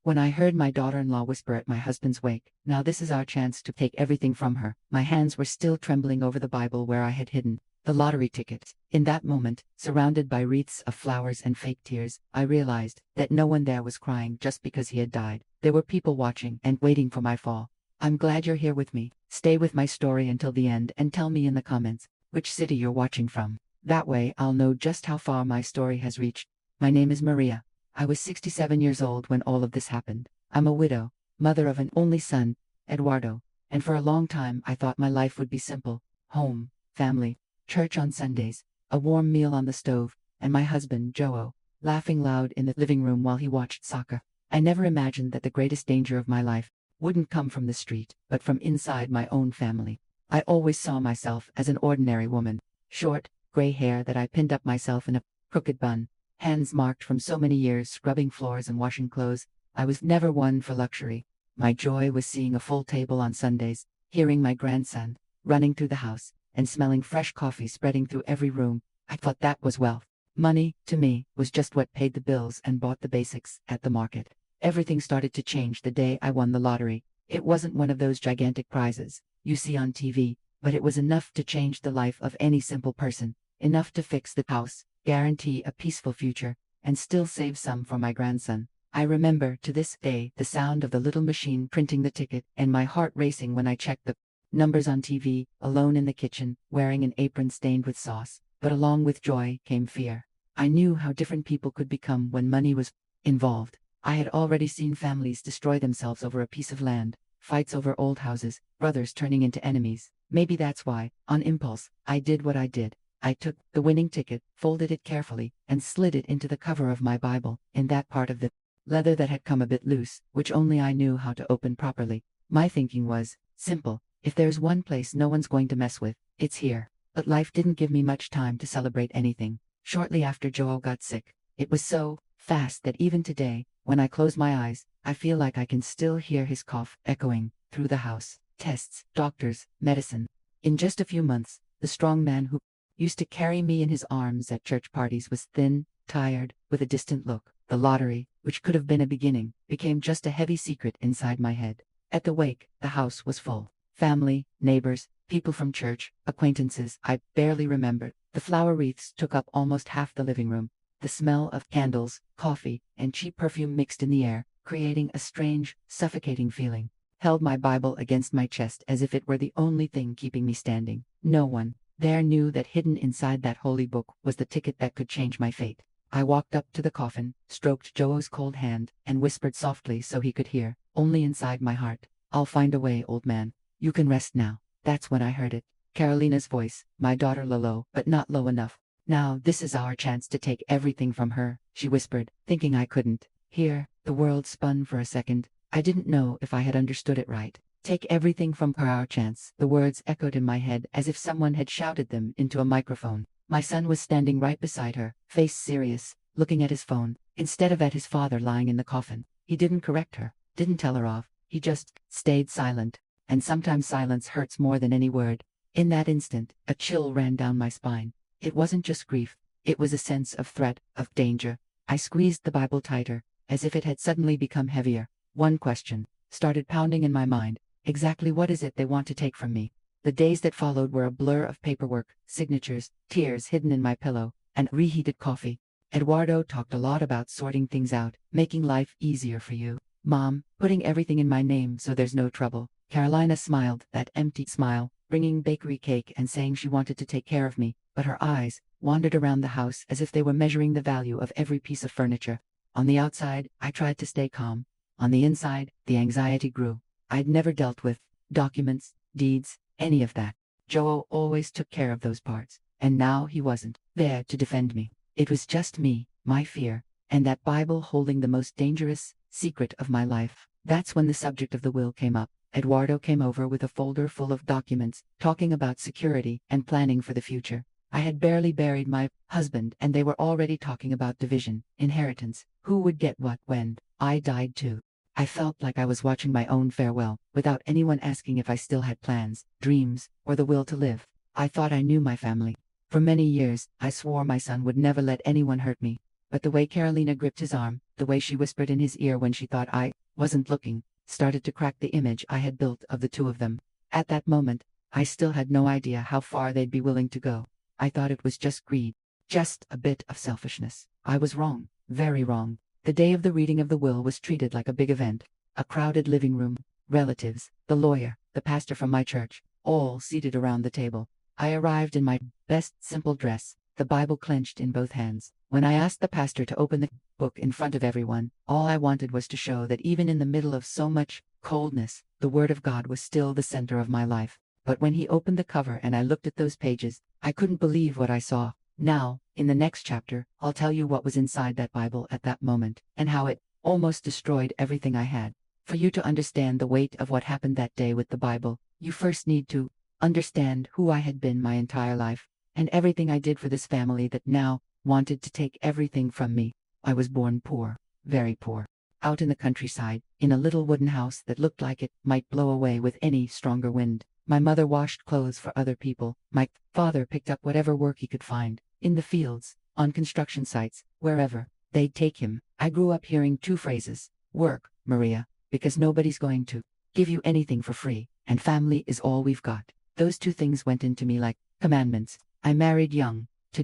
When I heard my daughter-in-law whisper at my husband's wake, "Now this is our chance to take everything from her," my hands were still trembling over the Bible where I had hidden the lottery tickets. In that moment, surrounded by wreaths of flowers and fake tears, I realized that no one there was crying just because he had died. There were people watching and waiting for my fall. I'm glad you're here with me. Stay with my story until the end and tell me in the comments which city you're watching from. That way I'll know just how far my story has reached. My name is Maria. I was 67 years old when all of this happened. I'm a widow, mother of an only son, Eduardo, and for a long time I thought my life would be simple: home, family, church on Sundays, a warm meal on the stove, and my husband, Joe, laughing loud in the living room while he watched soccer. I never imagined that the greatest danger of my life wouldn't come from the street, but from inside my own family. I always saw myself as an ordinary woman, short, gray hair that I pinned up myself in a crooked bun, hands marked from so many years scrubbing floors and washing clothes. I was never one for luxury. My joy was seeing a full table on Sundays, hearing my grandson running through the house, and smelling fresh coffee spreading through every room. I thought that was wealth. Money, to me, was just what paid the bills and bought the basics at the market. Everything started to change the day I won the lottery. It wasn't one of those gigantic prizes you see on TV, but it was enough to change the life of any simple person, enough to fix the house, guarantee a peaceful future, and still save some for my grandson. I remember to this day the sound of the little machine printing the ticket and my heart racing when I checked the numbers on TV, alone in the kitchen, wearing an apron stained with sauce. But along with joy came fear. I knew how different people could become when money was involved. I had already seen families destroy themselves over a piece of land, fights over old houses, brothers turning into enemies. Maybe that's why, on impulse, I did what I did. I took the winning ticket, folded it carefully, and slid it into the cover of my Bible, in that part of the leather that had come a bit loose, which only I knew how to open properly. My thinking was simple: if there's one place no one's going to mess with, it's here. But life didn't give me much time to celebrate anything. Shortly after Joel got sick, it was so fast that even today, when I close my eyes, I feel like I can still hear his cough echoing through the house. Tests, doctors, medicine. In just a few months, the strong man who used to carry me in his arms at church parties was thin, tired, with a distant look. The lottery, which could have been a beginning, became just a heavy secret inside my head. At the wake, the house was full. Family, neighbors, people from church, acquaintances I barely remembered. The flower wreaths took up almost half the living room. The smell of candles, coffee, and cheap perfume mixed in the air, creating a strange, suffocating feeling. Held my Bible against my chest as if it were the only thing keeping me standing. No one there knew that hidden inside that holy book was the ticket that could change my fate. I walked up to the coffin, stroked Joe's cold hand, and whispered softly so he could hear, only inside my heart, "I'll find a way, old man. You can rest now." That's when I heard it. Carolina's voice, my daughter low, but not low enough. "Now this is our chance to take everything from her," she whispered, thinking I couldn't hear. The world spun for a second. I didn't know if I had understood it right. "Take everything from her, our chance." The words echoed in my head as if someone had shouted them into a microphone. My son was standing right beside her, face serious, looking at his phone, instead of at his father lying in the coffin. He didn't correct her, didn't tell her off. He just stayed silent. And sometimes silence hurts more than any word. In that instant, a chill ran down my spine. It wasn't just grief. It was a sense of threat, of danger. I squeezed the Bible tighter, as if it had suddenly become heavier. One question started pounding in my mind. Exactly what is it they want to take from me? The days that followed were a blur of paperwork, signatures, tears hidden in my pillow, and reheated coffee. Eduardo talked a lot about sorting things out, making life easier for you, Mom, putting everything in my name so there's no trouble. Carolina smiled, that empty smile, bringing bakery cake and saying she wanted to take care of me, but her eyes wandered around the house as if they were measuring the value of every piece of furniture. On the outside, I tried to stay calm. On the inside, the anxiety grew. I'd never dealt with documents, deeds, any of that. Joe always took care of those parts, and now he wasn't there to defend me. It was just me, my fear, and that Bible holding the most dangerous secret of my life. That's when the subject of the will came up. Eduardo came over with a folder full of documents, talking about security and planning for the future. I had barely buried my husband, and they were already talking about division, inheritance, who would get what when I died too. I felt like I was watching my own farewell, without anyone asking if I still had plans, dreams, or the will to live. I thought I knew my family. For many years, I swore my son would never let anyone hurt me. But the way Carolina gripped his arm, the way she whispered in his ear when she thought I wasn't looking, started to crack the image I had built of the two of them. At that moment, I still had no idea how far they'd be willing to go. I thought it was just greed. Just a bit of selfishness. I was wrong. Very wrong. The day of the reading of the will was treated like a big event. A crowded living room, relatives, the lawyer, the pastor from my church, all seated around the table. I arrived in my best simple dress, the Bible clenched in both hands. When I asked the pastor to open the book in front of everyone, all I wanted was to show that even in the middle of so much coldness, the Word of God was still the center of my life. But when he opened the cover and I looked at those pages, I couldn't believe what I saw. Now, in the next chapter, I'll tell you what was inside that Bible at that moment, and how it almost destroyed everything I had. For you to understand the weight of what happened that day with the Bible, you first need to understand who I had been my entire life, and everything I did for this family that now wanted to take everything from me. I was born poor, very poor, out in the countryside, in a little wooden house that looked like it might blow away with any stronger wind. My mother washed clothes for other people. My father picked up whatever work he could find, in the fields, on construction sites, wherever they'd take him. I grew up hearing two phrases: work, Maria, because nobody's going to give you anything for free, and family is all we've got. Those two things went into me like commandments. I married young, to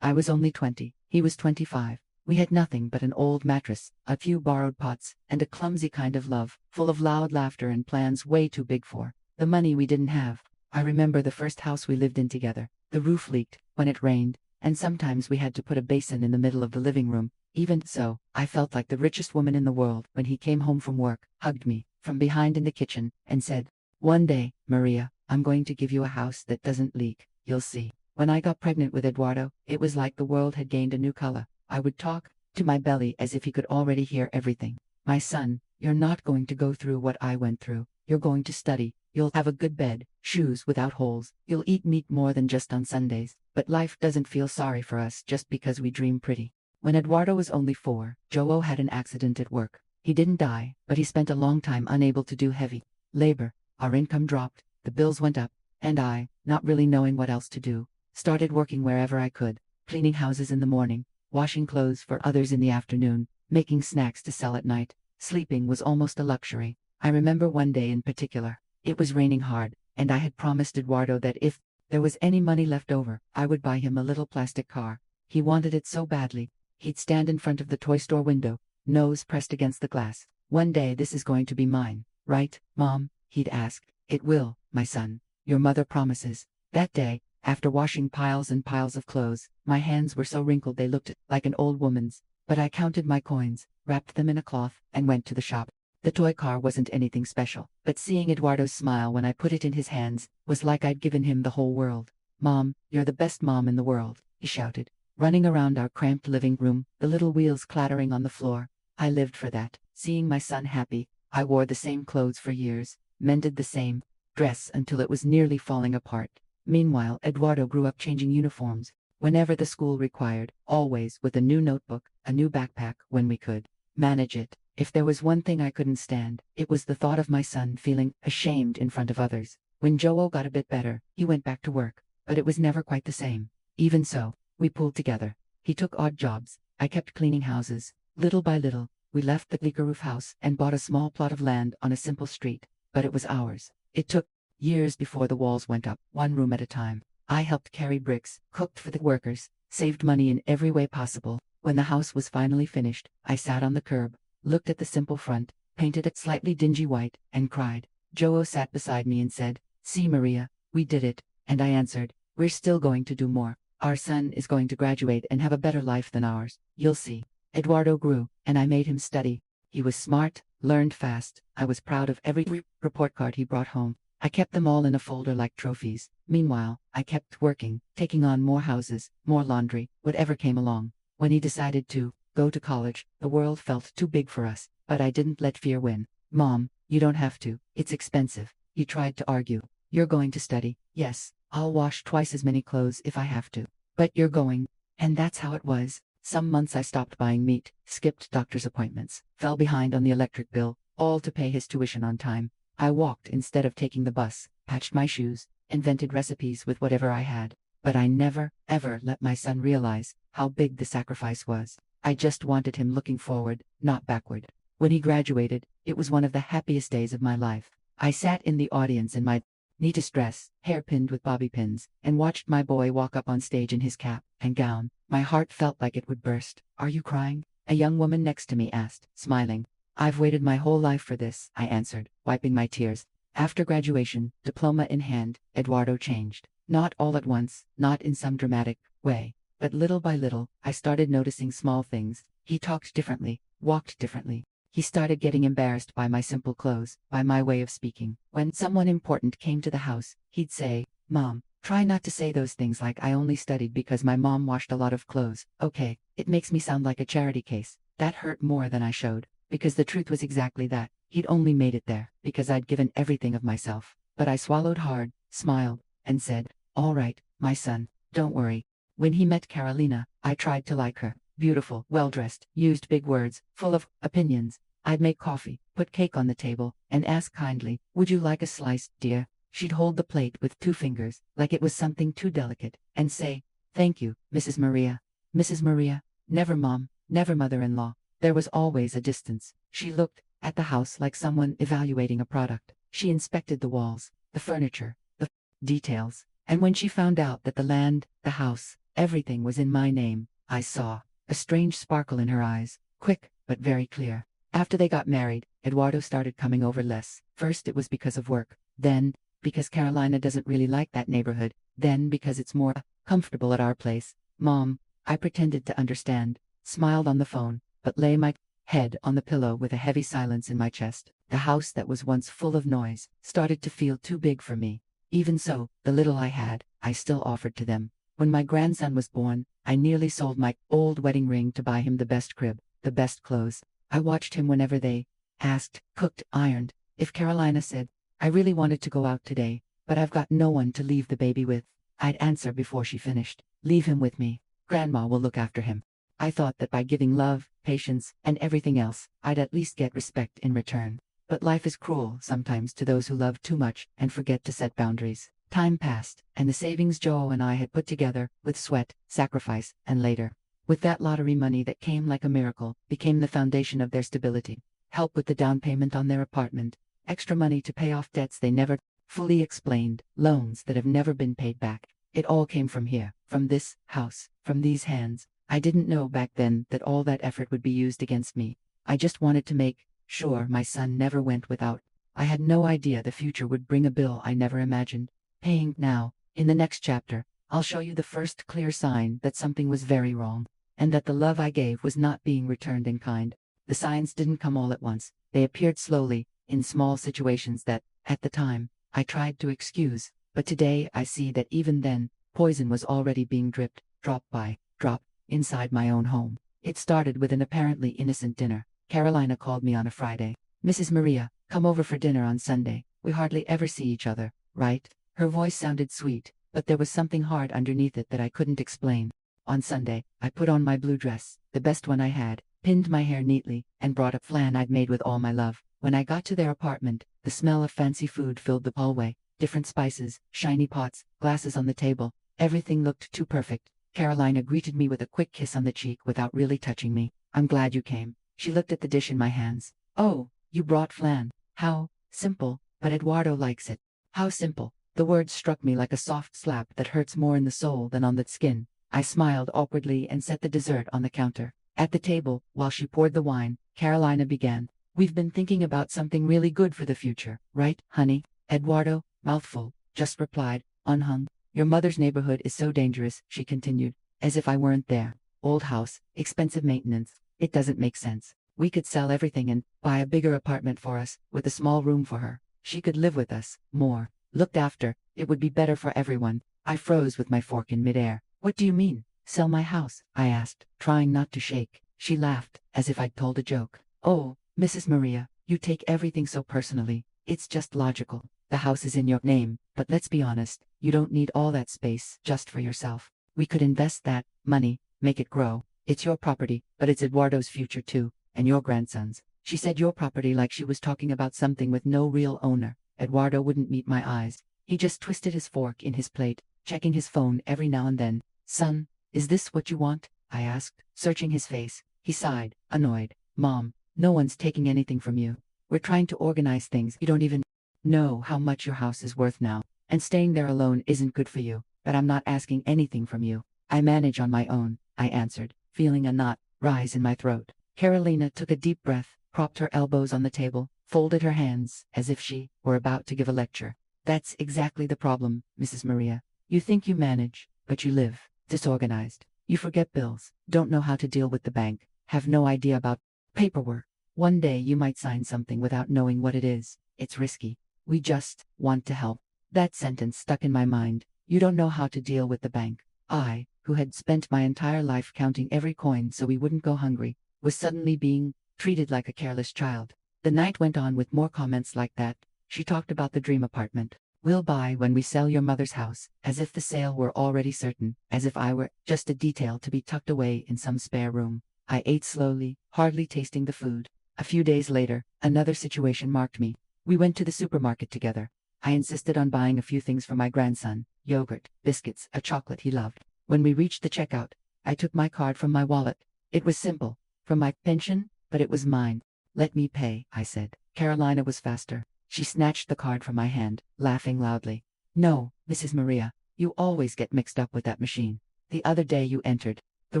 I was only 20, he was 25. We had nothing but an old mattress, a few borrowed pots, and a clumsy kind of love, full of loud laughter and plans way too big for the money we didn't have. I remember the first house we lived in together. The roof leaked when it rained, and sometimes we had to put a basin in the middle of the living room. Even so, I felt like the richest woman in the world when he came home from work, hugged me from behind in the kitchen, and said, "One day, Maria, I'm going to give you a house that doesn't leak. You'll see." When I got pregnant with Eduardo, it was like the world had gained a new color. I would talk to my belly as if he could already hear everything. "My son, you're not going to go through what I went through. You're going to study. You'll have a good bed, shoes without holes. You'll eat meat more than just on Sundays. But life doesn't feel sorry for us just because we dream pretty." When Eduardo was only 4, Joe had an accident at work. He didn't die, but he spent a long time unable to do heavy labor. Our income dropped, the bills went up, and I, not really knowing what else to do, started working wherever I could, cleaning houses in the morning, washing clothes for others in the afternoon, making snacks to sell at night. Sleeping was almost a luxury. I remember one day in particular. It was raining hard, and I had promised Eduardo that if there was any money left over, I would buy him a little plastic car. He wanted it so badly. He'd stand in front of the toy store window, nose pressed against the glass. "One day this is going to be mine, right, Mom?" he'd ask. "It will, my son. Your mother promises." That day, after washing piles and piles of clothes, my hands were so wrinkled they looked like an old woman's. But I counted my coins, wrapped them in a cloth, and went to the shop. The toy car wasn't anything special, but seeing Eduardo's smile when I put it in his hands was like I'd given him the whole world. "Mom, you're the best mom in the world," he shouted, running around our cramped living room, the little wheels clattering on the floor. I lived for that, seeing my son happy. I wore the same clothes for years, mended the same dress until it was nearly falling apart. Meanwhile, Eduardo grew up changing uniforms whenever the school required, always with a new notebook, a new backpack when we could manage it. If there was one thing I couldn't stand, it was the thought of my son feeling ashamed in front of others. When Joe got a bit better, he went back to work, but it was never quite the same. Even so, we pulled together. He took odd jobs. I kept cleaning houses. Little by little, we left the bleaker roof house and bought a small plot of land on a simple street, but it was ours. It took years before the walls went up, one room at a time. I helped carry bricks, cooked for the workers, saved money in every way possible. When the house was finally finished, I sat on the curb, looked at the simple front, painted it slightly dingy white, and cried. Joe sat beside me and said, "See, Maria, we did it." And I answered, "We're still going to do more. Our son is going to graduate and have a better life than ours. You'll see." Eduardo grew, and I made him study. He was smart, learned fast. I was proud of every report card he brought home. I kept them all in a folder like trophies. Meanwhile, I kept working, taking on more houses, more laundry, whatever came along. When he decided to go to college, the world felt too big for us, but I didn't let fear win. "Mom, you don't have to. It's expensive." He tried to argue. "You're going to study. Yes, I'll wash twice as many clothes if I have to. But you're going." And that's how it was. Some months I stopped buying meat, skipped doctor's appointments, fell behind on the electric bill, all to pay his tuition on time. I walked instead of taking the bus, patched my shoes, invented recipes with whatever I had. But I never, ever let my son realize how big the sacrifice was. I just wanted him looking forward, not backward. When he graduated, it was one of the happiest days of my life. I sat in the audience in my neatest dress, hair pinned with bobby pins, and watched my boy walk up on stage in his cap and gown. My heart felt like it would burst. "Are you crying?" a young woman next to me asked, smiling. "I've waited my whole life for this," I answered, wiping my tears. After graduation, diploma in hand, Eduardo changed. Not all at once, not in some dramatic way, but little by little, I started noticing small things. He talked differently, walked differently. He started getting embarrassed by my simple clothes, by my way of speaking. When someone important came to the house, he'd say, "Mom, try not to say those things like I only studied because my mom washed a lot of clothes." Okay, it makes me sound like a charity case. That hurt more than I showed, because the truth was exactly that. He'd only made it there because I'd given everything of myself. But I swallowed hard, smiled, and said, "All right, my son, don't worry." When he met Carolina, I tried to like her. Beautiful, well-dressed, used big words, full of opinions. I'd make coffee, put cake on the table, and ask kindly, "Would you like a slice, dear?" She'd hold the plate with 2 fingers, like it was something too delicate, and say, "Thank you, Mrs. Maria." Mrs. Maria, never mom, never mother-in-law. There was always a distance. She looked at the house like someone evaluating a product. She inspected the walls, the furniture, the details, and when she found out that the land, the house, everything was in my name, I saw a strange sparkle in her eyes, quick but very clear. After they got married, Eduardo started coming over less. First it was because of work, then because Carolina doesn't really like that neighborhood, then because it's more comfortable at our place. "Mom," I pretended to understand, smiled on the phone, but lay my head on the pillow with a heavy silence in my chest. The house that was once full of noise started to feel too big for me. Even so, the little I had, I still offered to them. When my grandson was born, I nearly sold my old wedding ring to buy him the best crib, the best clothes. I watched him whenever they asked, cooked, ironed. If Carolina said, "I really wanted to go out today, but I've got no one to leave the baby with," I'd answer before she finished, "Leave him with me. Grandma will look after him." I thought that by giving love, patience, and everything else, I'd at least get respect in return. But life is cruel sometimes to those who love too much and forget to set boundaries. Time passed, and the savings Joe and I had put together, with sweat, sacrifice, and later, with that lottery money that came like a miracle, became the foundation of their stability. Help with the down payment on their apartment, extra money to pay off debts they never fully explained, loans that have never been paid back. It all came from here, from this house, from these hands. I didn't know back then that all that effort would be used against me. I just wanted to make sure my son never went without. I had no idea the future would bring a bill I never imagined paying. Now, in the next chapter, I'll show you the first clear sign that something was very wrong, and that the love I gave was not being returned in kind. The signs didn't come all at once. They appeared slowly, in small situations that, at the time, I tried to excuse. But today I see that even then, poison was already being dripped, drop by drop, inside my own home. It started with an apparently innocent dinner. Carolina called me on a Friday. "Mrs. Maria, come over for dinner on Sunday. We hardly ever see each other, right?" Her voice sounded sweet, but there was something hard underneath it that I couldn't explain. On Sunday, I put on my blue dress, the best one I had, pinned my hair neatly, and brought a flan I'd made with all my love. When I got to their apartment, the smell of fancy food filled the hallway. Different spices, shiny pots, glasses on the table. Everything looked too perfect. Carolina greeted me with a quick kiss on the cheek without really touching me. "I'm glad you came." She looked at the dish in my hands. "Oh, you brought flan. How simple, but Eduardo likes it." How simple. The word struck me like a soft slap that hurts more in the soul than on the skin. I smiled awkwardly and set the dessert on the counter. At the table, while she poured the wine, Carolina began, "We've been thinking about something really good for the future, right, honey?" Eduardo, mouthful, just replied, unhung. "Your mother's neighborhood is so dangerous," she continued, as if I weren't there. "Old house, expensive maintenance. It doesn't make sense. We could sell everything and buy a bigger apartment for us, with a small room for her. She could live with us, more looked after. It would be better for everyone." I froze with my fork in midair. "What do you mean? Sell my house?" I asked, trying not to shake. She laughed, as if I'd told a joke. "Oh, Mrs. Maria, you take everything so personally. It's just logical. The house is in your name, but let's be honest, you don't need all that space just for yourself. We could invest that money, make it grow. It's your property, but it's Eduardo's future too, and your grandson's." She said your property like she was talking about something with no real owner. Eduardo wouldn't meet my eyes. He just twisted his fork in his plate, checking his phone every now and then. "Son, is this what you want?" I asked, searching his face. He sighed, annoyed. Mom, no one's taking anything from you. We're trying to organize things. You don't even know how much your house is worth now. And staying there alone isn't good for you, but I'm not asking anything from you. I manage on my own, I answered, feeling a knot rise in my throat. Carolina took a deep breath, propped her elbows on the table, folded her hands, as if she were about to give a lecture. That's exactly the problem, Mrs. Maria. You think you manage, but you live disorganized. You forget bills, don't know how to deal with the bank, have no idea about paperwork. One day you might sign something without knowing what it is. It's risky. We just want to help. That sentence stuck in my mind. You don't know how to deal with the bank. I, who had spent my entire life counting every coin so we wouldn't go hungry, was suddenly being treated like a careless child. The night went on with more comments like that. She talked about the dream apartment. We'll buy when we sell your mother's house, as if the sale were already certain, as if I were just a detail to be tucked away in some spare room. I ate slowly, hardly tasting the food. A few days later, another situation marked me. We went to the supermarket together. I insisted on buying a few things for my grandson: yogurt, biscuits, a chocolate he loved. When we reached the checkout, I took my card from my wallet. It was simple, from my pension, but it was mine. Let me pay, I said. Carolina was faster. She snatched the card from my hand, laughing loudly. No, Mrs. Maria, you always get mixed up with that machine. The other day you entered the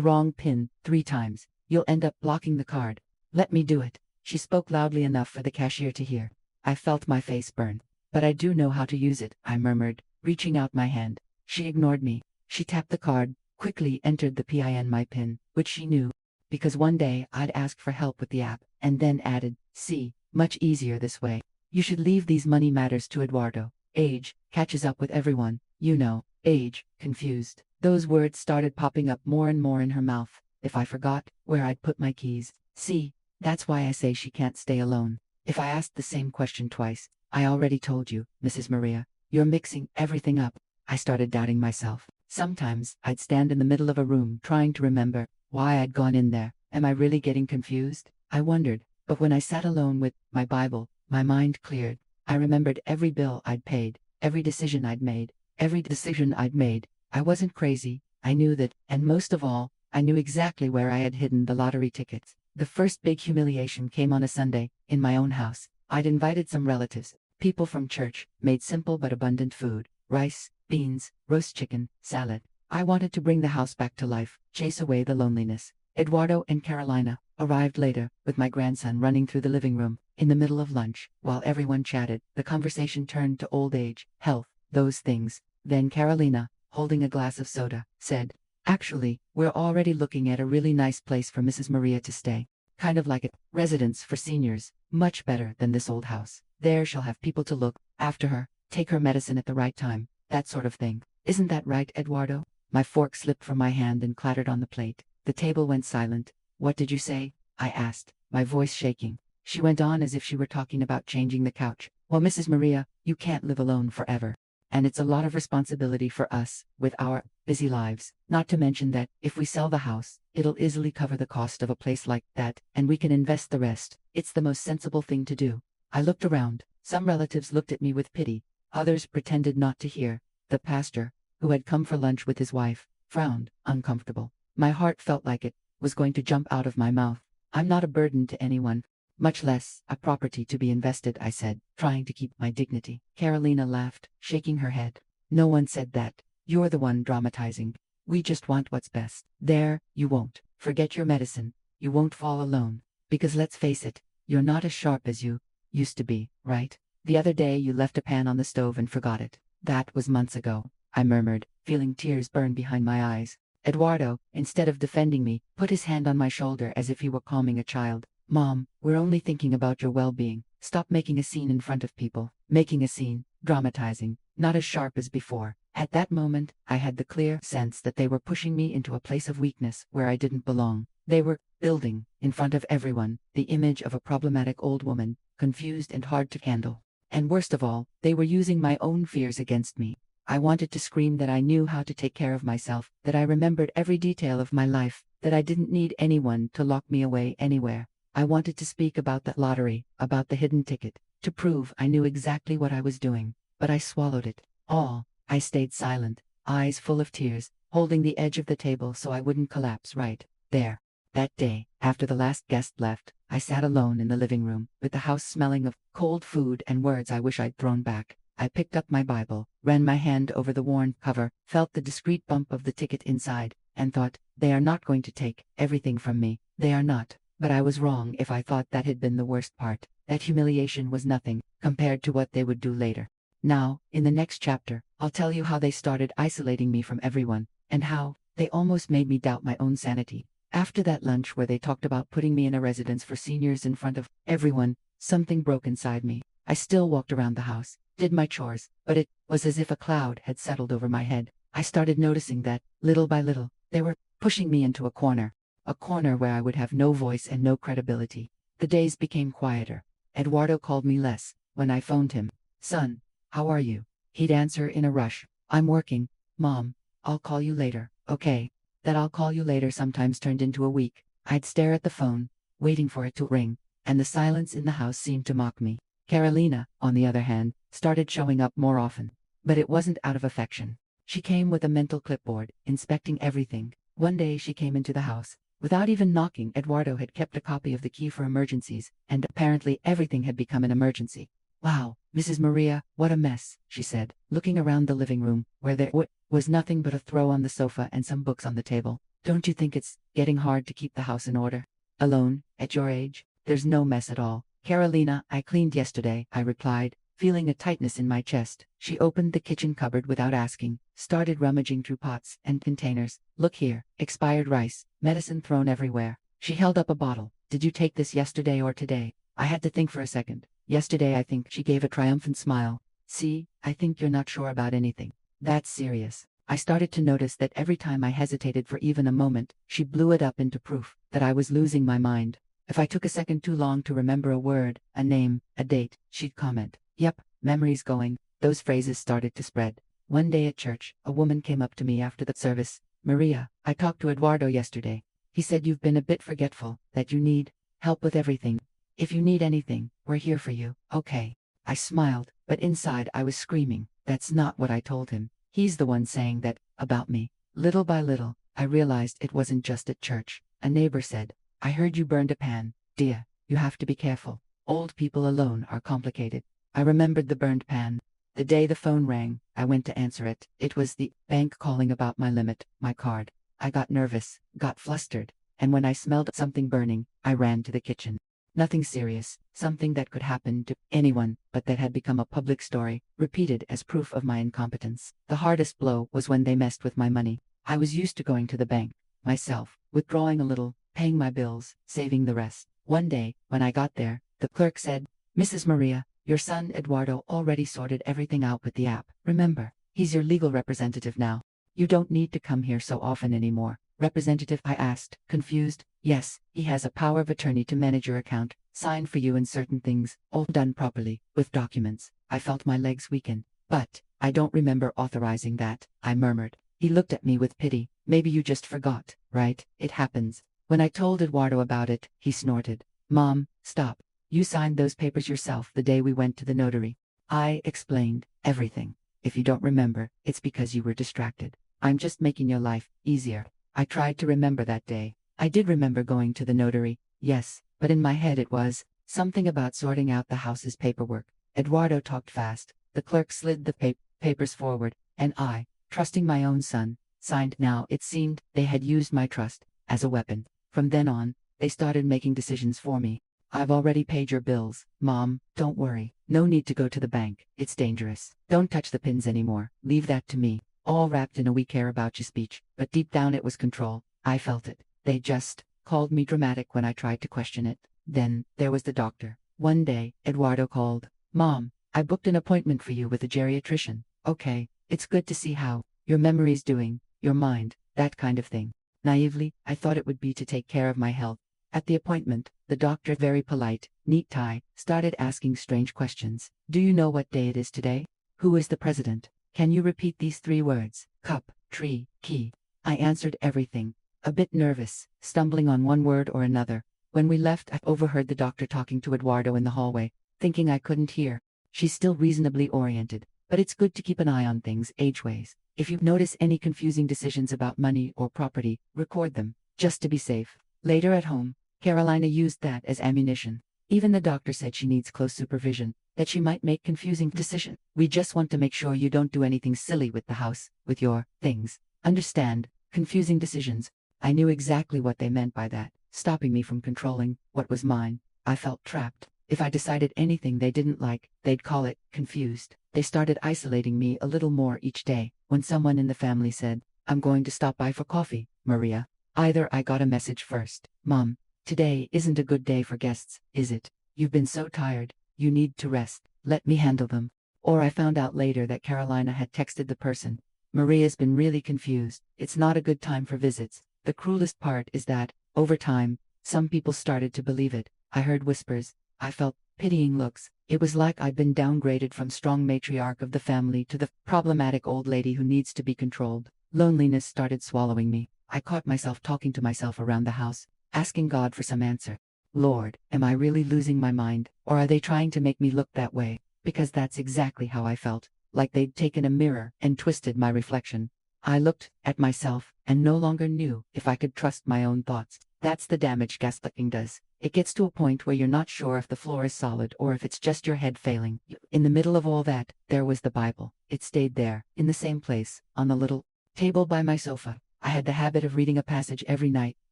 wrong PIN 3 times. You'll end up blocking the card. Let me do it. She spoke loudly enough for the cashier to hear. I felt my face burn. But I do know how to use it, I murmured, reaching out my hand. She ignored me. She tapped the card, quickly entered the PIN, my PIN, which she knew, because one day I'd asked for help with the app, and then added, see, much easier this way. You should leave these money matters to Eduardo. Age catches up with everyone, you know. Age, confused. Those words started popping up more and more in her mouth. If I forgot where I'd put my keys. See, that's why I say she can't stay alone. If I asked the same question twice, I already told you, Mrs. Maria, you're mixing everything up. I started doubting myself. Sometimes I'd stand in the middle of a room trying to remember why I'd gone in there. Am I really getting confused? I wondered. But when I sat alone with my Bible, my mind cleared. I remembered every bill I'd paid, every decision I'd made, I wasn't crazy. I knew that, and most of all, I knew exactly where I had hidden the lottery tickets. The first big humiliation came on a Sunday, in my own house. I'd invited some relatives, people from church, made simple but abundant food: rice, beans, roast chicken, salad. I wanted to bring the house back to life, chase away the loneliness. Eduardo and Carolina arrived later, with my grandson running through the living room. In the middle of lunch, while everyone chatted, the conversation turned to old age, health, those things. Then Carolina, holding a glass of soda, said, actually, we're already looking at a really nice place for Mrs. Maria to stay. Kind of like a residence for seniors, much better than this old house. There she'll have people to look after her, take her medicine at the right time, that sort of thing. Isn't that right, Eduardo? My fork slipped from my hand and clattered on the plate. The table went silent. What did you say? I asked, my voice shaking. She went on as if she were talking about changing the couch. Well, Mrs. Maria, you can't live alone forever. And it's a lot of responsibility for us, with our busy lives. Not to mention that, if we sell the house, it'll easily cover the cost of a place like that, and we can invest the rest. It's the most sensible thing to do. I looked around. Some relatives looked at me with pity. Others pretended not to hear. The pastor, who had come for lunch with his wife, frowned, uncomfortable. My heart felt like it was going to jump out of my mouth. I'm not a burden to anyone, much less a property to be invested, I said, trying to keep my dignity. Carolina laughed, shaking her head. No one said that. You're the one dramatizing. We just want what's best. There, you won't. Forget your medicine. You won't fall alone. Because let's face it, you're not as sharp as you used to be, right? The other day you left a pan on the stove and forgot it. That was months ago, I murmured, feeling tears burn behind my eyes. Eduardo, instead of defending me, put his hand on my shoulder as if he were calming a child. Mom, we're only thinking about your well-being. Stop making a scene in front of people. Making a scene, dramatizing, not as sharp as before. At that moment, I had the clear sense that they were pushing me into a place of weakness where I didn't belong. They were building, in front of everyone, the image of a problematic old woman, confused and hard to handle. And worst of all, they were using my own fears against me. I wanted to scream that I knew how to take care of myself, that I remembered every detail of my life, that I didn't need anyone to lock me away anywhere. I wanted to speak about the lottery, about the hidden ticket, to prove I knew exactly what I was doing, but I swallowed it all. I stayed silent, eyes full of tears, holding the edge of the table so I wouldn't collapse right there. That day, after the last guest left, I sat alone in the living room, with the house smelling of cold food and words I wish I'd thrown back. I picked up my Bible, ran my hand over the worn cover, felt the discreet bump of the ticket inside, and thought, they are not going to take everything from me. They are not. But I was wrong if I thought that had been the worst part. That humiliation was nothing, compared to what they would do later. Now, in the next chapter, I'll tell you how they started isolating me from everyone, and how they almost made me doubt my own sanity. After that lunch where they talked about putting me in a residence for seniors in front of everyone, something broke inside me. I still walked around the house, did my chores, but it was as if a cloud had settled over my head. I started noticing that, little by little, they were pushing me into a corner where I would have no voice and no credibility. The days became quieter. Eduardo called me less. When I phoned him, "Son, how are you?" he'd answer in a rush, "I'm working, Mom. I'll call you later, okay?" That "I'll call you later" sometimes turned into a week. I'd stare at the phone, waiting for it to ring, and the silence in the house seemed to mock me. Carolina, on the other hand, started showing up more often. But it wasn't out of affection. She came with a mental clipboard, inspecting everything. One day she came into the house. Without even knocking, Eduardo had kept a copy of the key for emergencies, and apparently everything had become an emergency. "Wow, Mrs. Maria, what a mess," she said, looking around the living room, where there was nothing but a throw on the sofa and some books on the table. "Don't you think it's getting hard to keep the house in order? Alone, at your age? There's no mess at all." "Carolina, I cleaned yesterday," I replied, feeling a tightness in my chest. She opened the kitchen cupboard without asking, started rummaging through pots and containers. "Look here, expired rice, medicine thrown everywhere." She held up a bottle. "Did you take this yesterday or today?" I had to think for a second. "Yesterday, I think." She gave a triumphant smile. "See, I think you're not sure about anything. That's serious." I started to notice that every time I hesitated for even a moment, she blew it up into proof that I was losing my mind. If I took a second too long to remember a word, a name, a date, she'd comment, "Yep, memory's going." Those phrases started to spread. One day at church, a woman came up to me after the service. "Maria, I talked to Eduardo yesterday. He said you've been a bit forgetful, that you need help with everything. If you need anything, we're here for you, okay?" I smiled, but inside I was screaming. That's not what I told him. He's the one saying that about me. Little by little, I realized it wasn't just at church. A neighbor said, "I heard you burned a pan. Dear, you have to be careful. Old people alone are complicated." I remembered the burned pan. The day the phone rang, I went to answer it. It was the bank calling about my limit, my card. I got nervous, got flustered, and when I smelled something burning, I ran to the kitchen. Nothing serious, something that could happen to anyone, but that had become a public story, repeated as proof of my incompetence. The hardest blow was when they messed with my money. I was used to going to the bank, myself, withdrawing a little, paying my bills, saving the rest. One day, when I got there, the clerk said, "Mrs. Maria, your son Eduardo already sorted everything out with the app. Remember, he's your legal representative now. You don't need to come here so often anymore." "Representative?" I asked, confused. "Yes, he has a power of attorney to manage your account, sign for you in certain things, all done properly, with documents." I felt my legs weaken. "But I don't remember authorizing that," I murmured. He looked at me with pity. "Maybe you just forgot, right? It happens." When I told Eduardo about it, he snorted. "Mom, stop. You signed those papers yourself the day we went to the notary." I explained everything. "If you don't remember, it's because you were distracted. I'm just making your life easier." I tried to remember that day. I did remember going to the notary, yes, but in my head it was something about sorting out the house's paperwork. Eduardo talked fast. The clerk slid the papers forward, and I, trusting my own son, signed. Now it seemed they had used my trust as a weapon. From then on, they started making decisions for me. "I've already paid your bills, Mom, don't worry. No need to go to the bank, it's dangerous. Don't touch the pins anymore, leave that to me." All wrapped in a "we care about you" speech, but deep down it was control. I felt it. They just called me dramatic when I tried to question it. Then, there was the doctor. One day, Eduardo called. "Mom, I booked an appointment for you with a geriatrician." "Okay, it's good to see how your memory's doing, your mind, that kind of thing." Naively, I thought it would be to take care of my health. At the appointment, the doctor, very polite, neat tie, started asking strange questions. "Do you know what day it is today? Who is the president? Can you repeat these 3 words? Cup, tree, key." I answered everything, a bit nervous, stumbling on one word or another. When we left, I overheard the doctor talking to Eduardo in the hallway, thinking I couldn't hear. She's still reasonably oriented, but it's good to keep an eye on things age-ways. If you notice any confusing decisions about money or property, record them, just to be safe. Later at home, Carolina used that as ammunition. Even the doctor said she needs close supervision, that she might make confusing decisions. We just want to make sure you don't do anything silly with the house, with your things. Understand? Confusing decisions. I knew exactly what they meant by that, stopping me from controlling what was mine. I felt trapped. If I decided anything they didn't like, they'd call it confused. They started isolating me a little more each day. When someone in the family said, "I'm going to stop by for coffee, Maria," either I got a message first, "Mom, today isn't a good day for guests, is it? You've been so tired, you need to rest, let me handle them." Or I found out later that Carolina had texted the person, "Maria's been really confused, it's not a good time for visits." The cruelest part is that, over time, some people started to believe it. I heard whispers. I felt pitying looks. It was like I'd been downgraded from strong matriarch of the family to the problematic old lady who needs to be controlled. Loneliness started swallowing me. I caught myself talking to myself around the house, asking God for some answer. Lord, am I really losing my mind, or are they trying to make me look that way? Because that's exactly how I felt, like they'd taken a mirror and twisted my reflection. I looked at myself and no longer knew if I could trust my own thoughts. That's the damage gaslighting does. It gets to a point where you're not sure if the floor is solid or if it's just your head failing. In the middle of all that, there was the Bible. It stayed there, in the same place, on the little table by my sofa. I had the habit of reading a passage every night,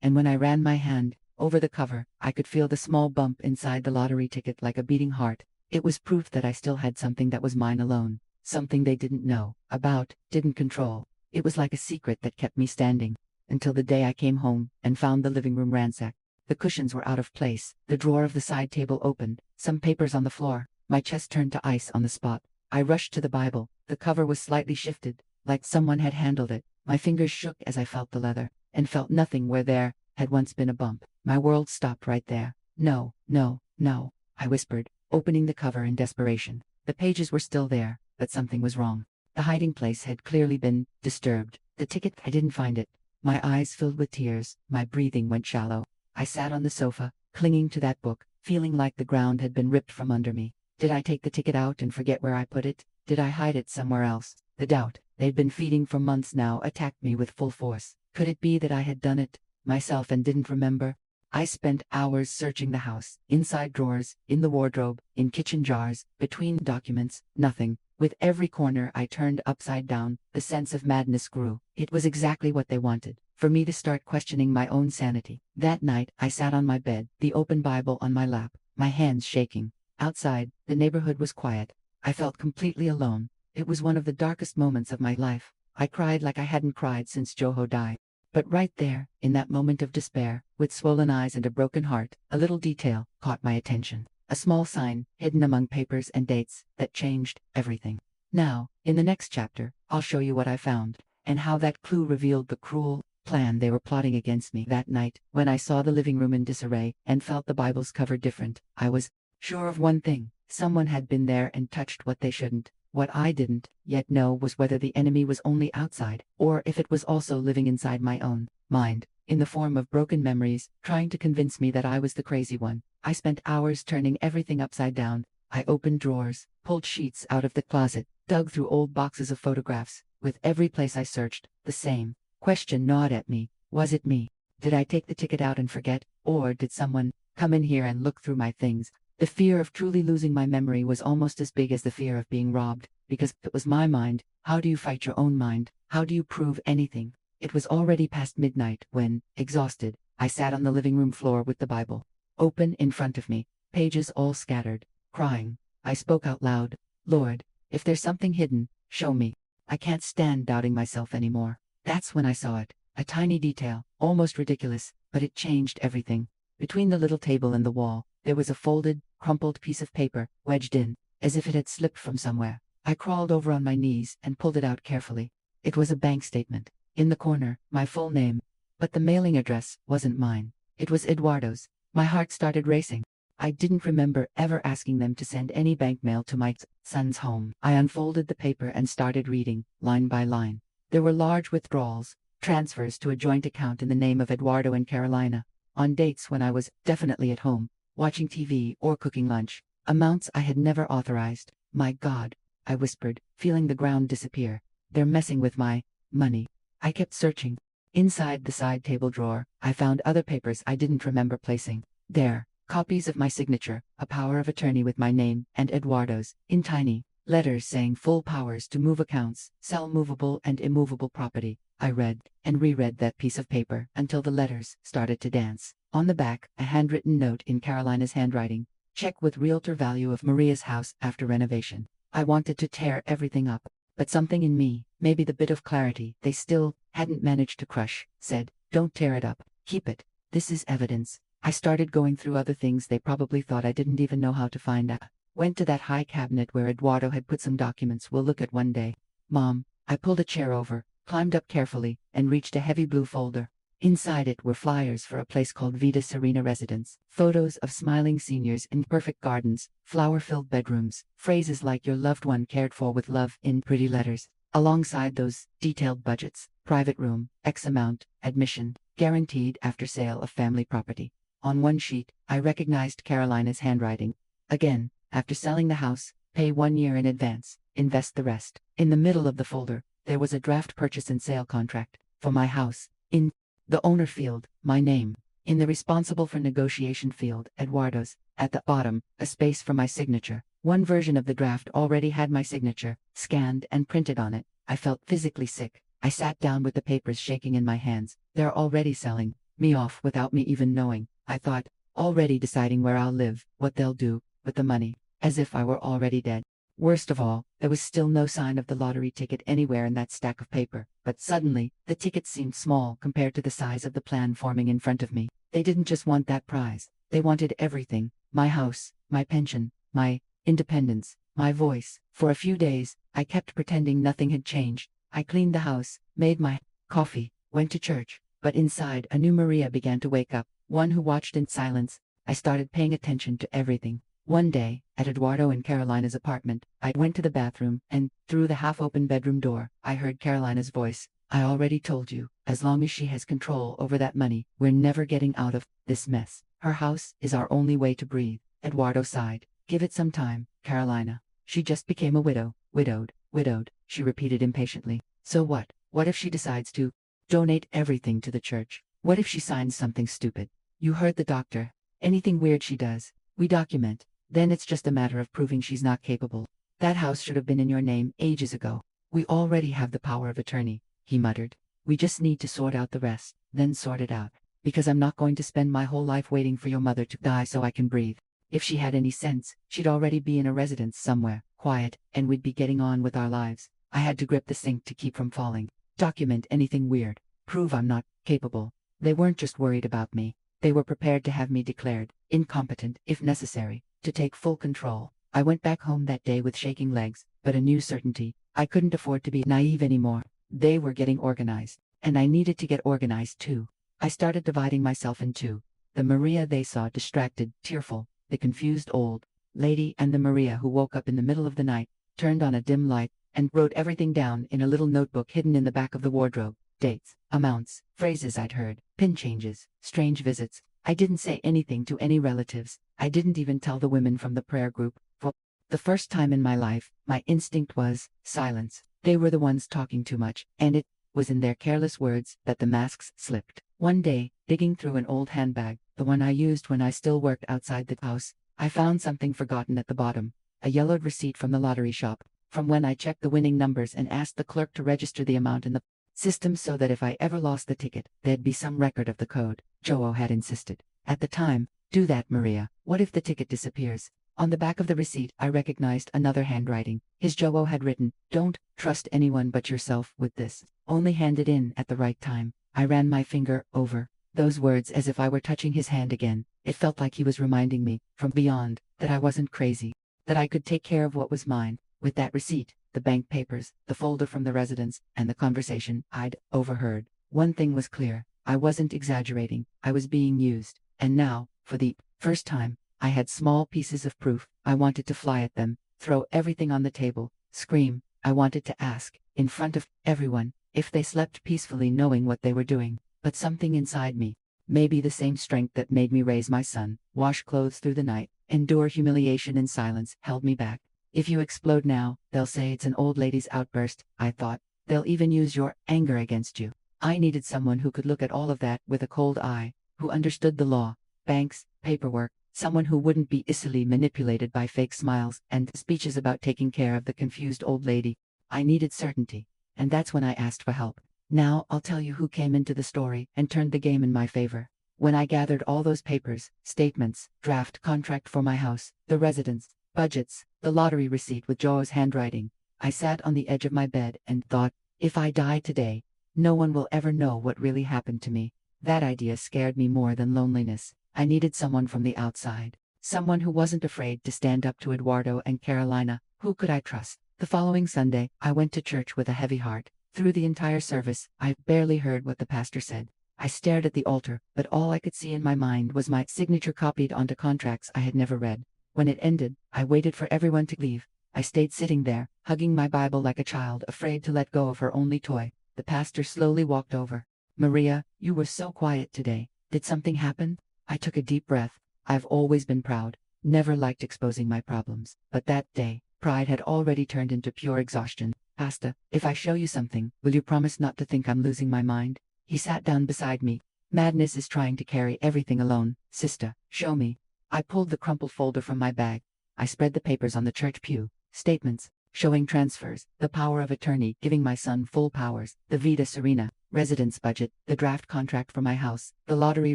and when I ran my hand over the cover, I could feel the small bump inside the lottery ticket like a beating heart. It was proof that I still had something that was mine alone, something they didn't know about, didn't control. It was like a secret that kept me standing, until the day I came home and found the living room ransacked. The cushions were out of place, the drawer of the side table opened, some papers on the floor. My chest turned to ice on the spot. I rushed to the Bible. The cover was slightly shifted, like someone had handled it. My fingers shook as I felt the leather, and felt nothing where there had once been a bump. My world stopped right there. "No, no, no," I whispered, opening the cover in desperation. The pages were still there, but something was wrong. The hiding place had clearly been disturbed. The ticket, I didn't find it. My eyes filled with tears, my breathing went shallow. I sat on the sofa, clinging to that book, feeling like the ground had been ripped from under me. Did I take the ticket out and forget where I put it? Did I hide it somewhere else? The doubt they'd been feeding for months now attacked me with full force. Could it be that I had done it myself and didn't remember? I spent hours searching the house, inside drawers, in the wardrobe, in kitchen jars, between documents, nothing. With every corner I turned upside down, the sense of madness grew. It was exactly what they wanted, for me to start questioning my own sanity. That night, I sat on my bed, the open Bible on my lap, my hands shaking. Outside, the neighborhood was quiet. I felt completely alone. It was one of the darkest moments of my life. I cried like I hadn't cried since Joho died. But right there, in that moment of despair, with swollen eyes and a broken heart, a little detail caught my attention. A small sign, hidden among papers and dates, that changed everything. Now, in the next chapter, I'll show you what I found, and how that clue revealed the cruel plan they were plotting against me. That night, when I saw the living room in disarray, and felt the Bible's cover different, I was sure of one thing: someone had been there and touched what they shouldn't. What I didn't yet know was whether the enemy was only outside, or if it was also living inside my own mind, in the form of broken memories, trying to convince me that I was the crazy one. I spent hours turning everything upside down. I opened drawers, pulled sheets out of the closet, dug through old boxes of photographs. With every place I searched, the same question gnawed at me. Was it me? Did I take the ticket out and forget, or did someone come in here and look through my things? The fear of truly losing my memory was almost as big as the fear of being robbed, because if it was my mind, how do you fight your own mind? How do you prove anything? It was already past midnight when, exhausted, I sat on the living room floor with the Bible open in front of me, pages all scattered. Crying, I spoke out loud, "Lord, if there's something hidden, show me. I can't stand doubting myself anymore." That's when I saw it, a tiny detail, almost ridiculous, but it changed everything. Between the little table and the wall, there was a folded, crumpled piece of paper, wedged in, as if it had slipped from somewhere. I crawled over on my knees and pulled it out carefully. It was a bank statement. In the corner, my full name. But the mailing address wasn't mine. It was Eduardo's. My heart started racing. I didn't remember ever asking them to send any bank mail to my son's home. I unfolded the paper and started reading, line by line. There were large withdrawals, transfers to a joint account in the name of Eduardo and Carolina, on dates when I was definitely at home, watching TV or cooking lunch, amounts I had never authorized. My God, I whispered, feeling the ground disappear. They're messing with my money. I kept searching, Inside the side table drawer, I found other papers I didn't remember placing. There, copies of my signature, a power of attorney with my name and Eduardo's, in tiny letters saying full powers to move accounts, sell movable and immovable property. I read and reread that piece of paper until the letters started to dance. On the back, a handwritten note in Carolina's handwriting. Check with realtor value of Maria's house after renovation. I wanted to tear everything up, but something in me, maybe the bit of clarity they still hadn't managed to crush, said, don't tear it up, keep it. This is evidence. I started going through other things they probably thought I didn't even know how to find out. Went to that high cabinet where Eduardo had put some documents we'll look at one day. Mom, I pulled a chair over, climbed up carefully, and reached a heavy blue folder. Inside it were flyers for a place called Vida Serena Residence, photos of smiling seniors in perfect gardens, flower-filled bedrooms, phrases like your loved one cared for with love in pretty letters. Alongside those, detailed budgets, private room, X amount, admission, guaranteed after sale of family property. On one sheet, I recognized Carolina's handwriting. Again, after selling the house, pay 1 year in advance, invest the rest. In the middle of the folder, there was a draft purchase and sale contract for my house. In the owner field, my name. In the responsible for negotiation field, Eduardo's. At the bottom, a space for my signature. One version of the draft already had my signature, scanned and printed on it. I felt physically sick. I sat down with the papers shaking in my hands. They're already selling me off without me even knowing, I thought, already deciding where I'll live, what they'll do with the money, as if I were already dead. Worst of all, there was still no sign of the lottery ticket anywhere in that stack of paper. But suddenly, the ticket seemed small compared to the size of the plan forming in front of me. They didn't just want that prize. They wanted everything. My house, my pension, my independence, my voice. For a few days, I kept pretending nothing had changed. I cleaned the house, made my coffee, went to church. But inside, a new Maria began to wake up, one who watched in silence. I started paying attention to everything. One day, at Eduardo and Carolina's apartment, I went to the bathroom, and, through the half-open bedroom door, I heard Carolina's voice. I already told you, as long as she has control over that money, we're never getting out of this mess. Her house is our only way to breathe. Eduardo sighed. Give it some time, Carolina. She just became a widow. Widowed, she repeated impatiently. So what? What if she decides to donate everything to the church? What if she signs something stupid? You heard the doctor. Anything weird she does, we document. Then it's just a matter of proving she's not capable. That house should have been in your name ages ago. We already have the power of attorney, he muttered. We just need to sort out the rest, then sort it out. Because I'm not going to spend my whole life waiting for your mother to die so I can breathe. If she had any sense, she'd already be in a residence somewhere, quiet, and we'd be getting on with our lives. I had to grip the sink to keep from falling. Document anything weird. Prove I'm not capable. They weren't just worried about me. They were prepared to have me declared incompetent, if necessary, to take full control. I went back home that day with shaking legs, but a new certainty. I couldn't afford to be naive anymore. They were getting organized, and I needed to get organized too. I started dividing myself in two. The Maria they saw distracted, tearful, the confused old lady, and the Maria who woke up in the middle of the night, turned on a dim light, and wrote everything down in a little notebook hidden in the back of the wardrobe. Dates, amounts, phrases I'd heard, pin changes, strange visits. I didn't say anything to any relatives. I didn't even tell the women from the prayer group. For the first time in my life, my instinct was silence. They were the ones talking too much, and it was in their careless words that the masks slipped. One day, digging through an old handbag, the one I used when I still worked outside the house, I found something forgotten at the bottom. A yellowed receipt from the lottery shop, from when I checked the winning numbers and asked the clerk to register the amount in the system so that if I ever lost the ticket, there'd be some record of the code. Joe had insisted. At the time, do that, Maria. What if the ticket disappears? On the back of the receipt, I recognized another handwriting. His Joe had written, don't trust anyone but yourself with this. Only hand it in at the right time. I ran my finger over those words as if I were touching his hand again. It felt like he was reminding me, from beyond, that I wasn't crazy, that I could take care of what was mine. With that receipt, the bank papers, the folder from the residence, and the conversation I'd overheard, one thing was clear. I wasn't exaggerating. I was being used. And now, for the first time, I had small pieces of proof. I wanted to fly at them, throw everything on the table, scream. I wanted to ask, in front of everyone, if they slept peacefully knowing what they were doing. But something inside me, maybe the same strength that made me raise my son, wash clothes through the night, endure humiliation in silence, held me back. If you explode now, they'll say it's an old lady's outburst, I thought. They'll even use your anger against you. I needed someone who could look at all of that with a cold eye, who understood the law, banks, paperwork, someone who wouldn't be easily manipulated by fake smiles and speeches about taking care of the confused old lady. I needed certainty, and that's when I asked for help. Now I'll tell you who came into the story and turned the game in my favor. When I gathered all those papers, statements, draft contract for my house, the residence, budgets, the lottery receipt with Joe's handwriting, I sat on the edge of my bed and thought, if I die today, no one will ever know what really happened to me. That idea scared me more than loneliness. I needed someone from the outside. Someone who wasn't afraid to stand up to Eduardo and Carolina. Who could I trust? The following Sunday, I went to church with a heavy heart. Through the entire service, I barely heard what the pastor said. I stared at the altar, but all I could see in my mind was my signature copied onto contracts I had never read. When it ended, I waited for everyone to leave. I stayed sitting there, hugging my Bible like a child afraid to let go of her only toy. The pastor slowly walked over. Maria, you were so quiet today. Did something happen? I took a deep breath. I've always been proud, never liked exposing my problems, but that day, pride had already turned into pure exhaustion. Pastor, if I show you something, will you promise not to think I'm losing my mind? He sat down beside me. Madness is trying to carry everything alone. Sister, show me. I pulled the crumpled folder from my bag. I spread the papers on the church pew. Statements, showing transfers, the power of attorney giving my son full powers, the Vita Serena, residence budget, the draft contract for my house, the lottery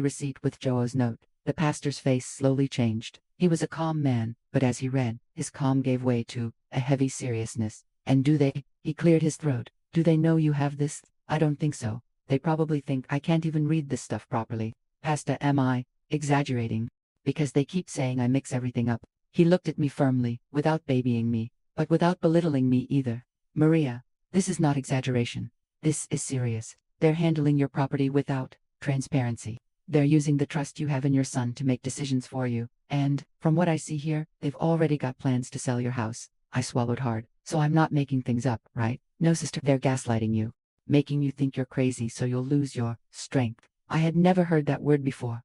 receipt with Joe's note. The pastor's face slowly changed. He was a calm man, but as he read, his calm gave way to a heavy seriousness. And he cleared his throat. Do they know you have this? I don't think so. They probably think I can't even read this stuff properly. Pastor, am I exaggerating? Because they keep saying I mix everything up. He looked at me firmly, without babying me, but without belittling me either. Maria, this is not exaggeration. This is serious. They're handling your property without transparency. They're using the trust you have in your son to make decisions for you. And, from what I see here, they've already got plans to sell your house. I swallowed hard. So I'm not making things up, right? No, sister, they're gaslighting you. Making you think you're crazy so you'll lose your strength. I had never heard that word before.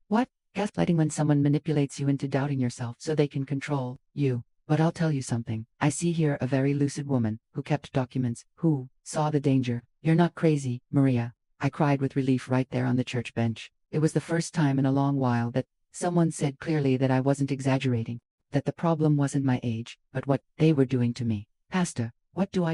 What? Gaslighting when someone manipulates you into doubting yourself so they can control you. But I'll tell you something. I see here a very lucid woman who kept documents, who saw the danger. You're not crazy, Maria. I cried with relief right there on the church bench. It was the first time in a long while that someone said clearly that I wasn't exaggerating, that the problem wasn't my age, but what they were doing to me. Pastor, what do?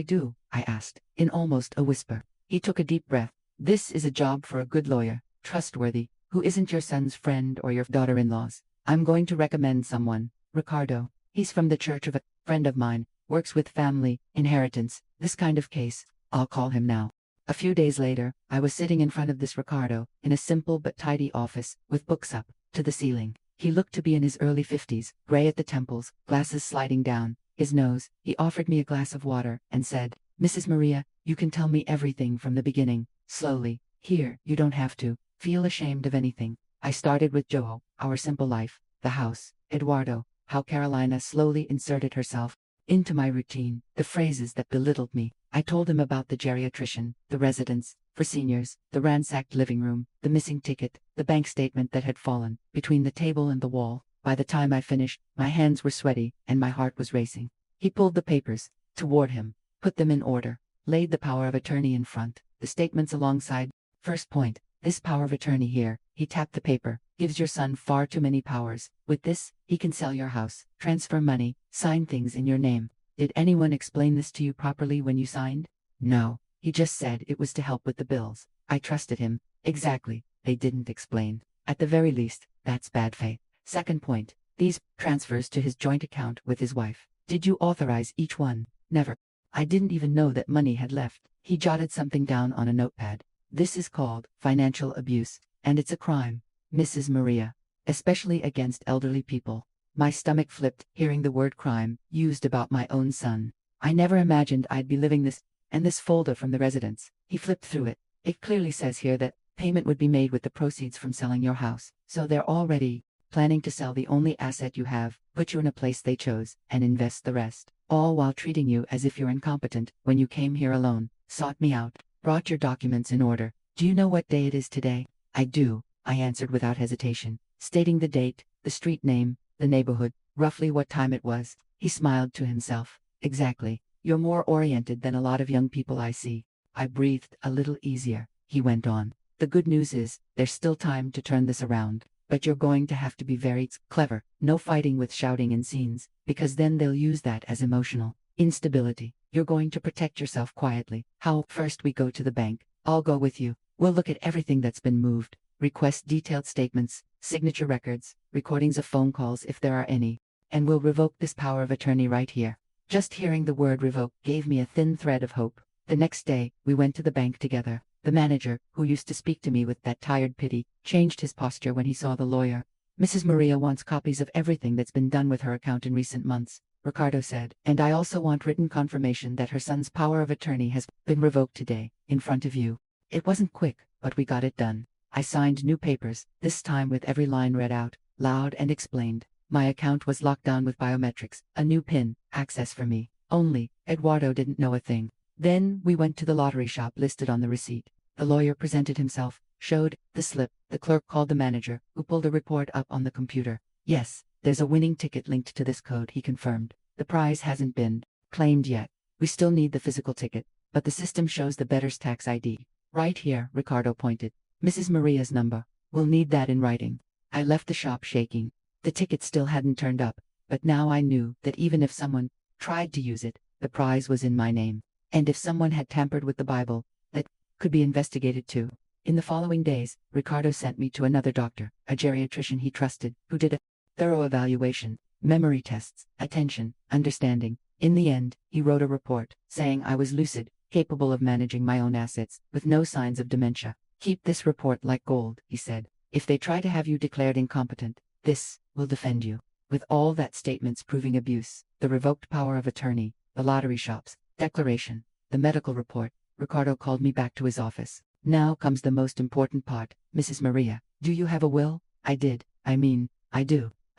I asked, in almost a whisper. He took a deep breath. This is a job for a good lawyer, trustworthy, who isn't your son's friend or your daughter-in-law's. I'm going to recommend someone, Ricardo. He's from the church of a friend of mine, works with family, inheritance, this kind of case. I'll call him now. A few days later, I was sitting in front of this Ricardo, in a simple but tidy office, with books up to the ceiling. He looked to be in his early 50s, gray at the temples, glasses sliding down his nose. He offered me a glass of water and said, Mrs. Maria, you can tell me everything from the beginning, slowly. Here, you don't have to feel ashamed of anything. I started with Joe, our simple life, the house, Eduardo, how Carolina slowly inserted herself into my routine, the phrases that belittled me. I told him about the geriatrician, the residence for seniors, the ransacked living room, the missing ticket, the bank statement that had fallen between the table and the wall. By the time I finished, my hands were sweaty and my heart was racing. He pulled the papers toward him, put them in order, laid the power of attorney in front, the statements alongside. First point, this power of attorney here, he tapped the paper, gives your son far too many powers. With this, he can sell your house, transfer money, sign things in your name. Did anyone explain this to you properly when you signed? No, he just said it was to help with the bills. I trusted him. Exactly, they didn't explain. At the very least, that's bad faith. Second point, these transfers to his joint account with his wife. Did you authorize each one? Never. I didn't even know that money had left. He jotted something down on a notepad. This is called financial abuse, and it's a crime, Mrs. Maria, especially against elderly people. My stomach flipped hearing the word crime used about my own son. I never imagined I'd be living this. And this folder from the residence. He flipped through it. It clearly says here that payment would be made with the proceeds from selling your house. So they're already planning to sell the only asset you have, put you in a place they chose, and invest the rest. All while treating you as if you're incompetent when you came here alone, sought me out, brought your documents in order. Do you know what day it is today? I do, I answered without hesitation, stating the date, the street name, the neighborhood, roughly what time it was. He smiled to himself. Exactly. You're more oriented than a lot of young people I see. I breathed a little easier. He went on. The good news is, there's still time to turn this around. But you're going to have to be very clever. No fighting with shouting in scenes, because then they'll use that as emotional instability. You're going to protect yourself quietly. How? First we go to the bank. I'll go with you. We'll look at everything that's been moved. Request detailed statements, signature records, recordings of phone calls if there are any. And we'll revoke this power of attorney right here. Just hearing the word revoke gave me a thin thread of hope. The next day, we went to the bank together. The manager, who used to speak to me with that tired pity, changed his posture when he saw the lawyer. Mrs. Maria wants copies of everything that's been done with her account in recent months, Ricardo said, and I also want written confirmation that her son's power of attorney has been revoked today, in front of you. It wasn't quick, but we got it done. I signed new papers, this time with every line read out, loud and explained. My account was locked down with biometrics, a new PIN, access for me. Only, Eduardo didn't know a thing. Then, we went to the lottery shop listed on the receipt. The lawyer presented himself, showed the slip. The clerk called the manager, who pulled a report up on the computer. Yes, there's a winning ticket linked to this code, he confirmed. The prize hasn't been claimed yet. We still need the physical ticket, but the system shows the bettor's tax ID. Right here, Ricardo pointed. Mrs. Maria's number. We'll need that in writing. I left the shop shaking. The ticket still hadn't turned up, but now I knew that even if someone tried to use it, the prize was in my name. And if someone had tampered with the Bible, that could be investigated too. In the following days, Ricardo sent me to another doctor, a geriatrician he trusted, who did a thorough evaluation, memory tests, attention, understanding. In the end, he wrote a report, saying I was lucid, capable of managing my own assets, with no signs of dementia. Keep this report like gold, he said. If they try to have you declared incompetent, this will defend you. With all that statements proving abuse, the revoked power of attorney, the lottery shops, declaration, the medical report, Ricardo called me back to his office. Now comes the most important part. Mrs. Maria, do you have a will? I do. I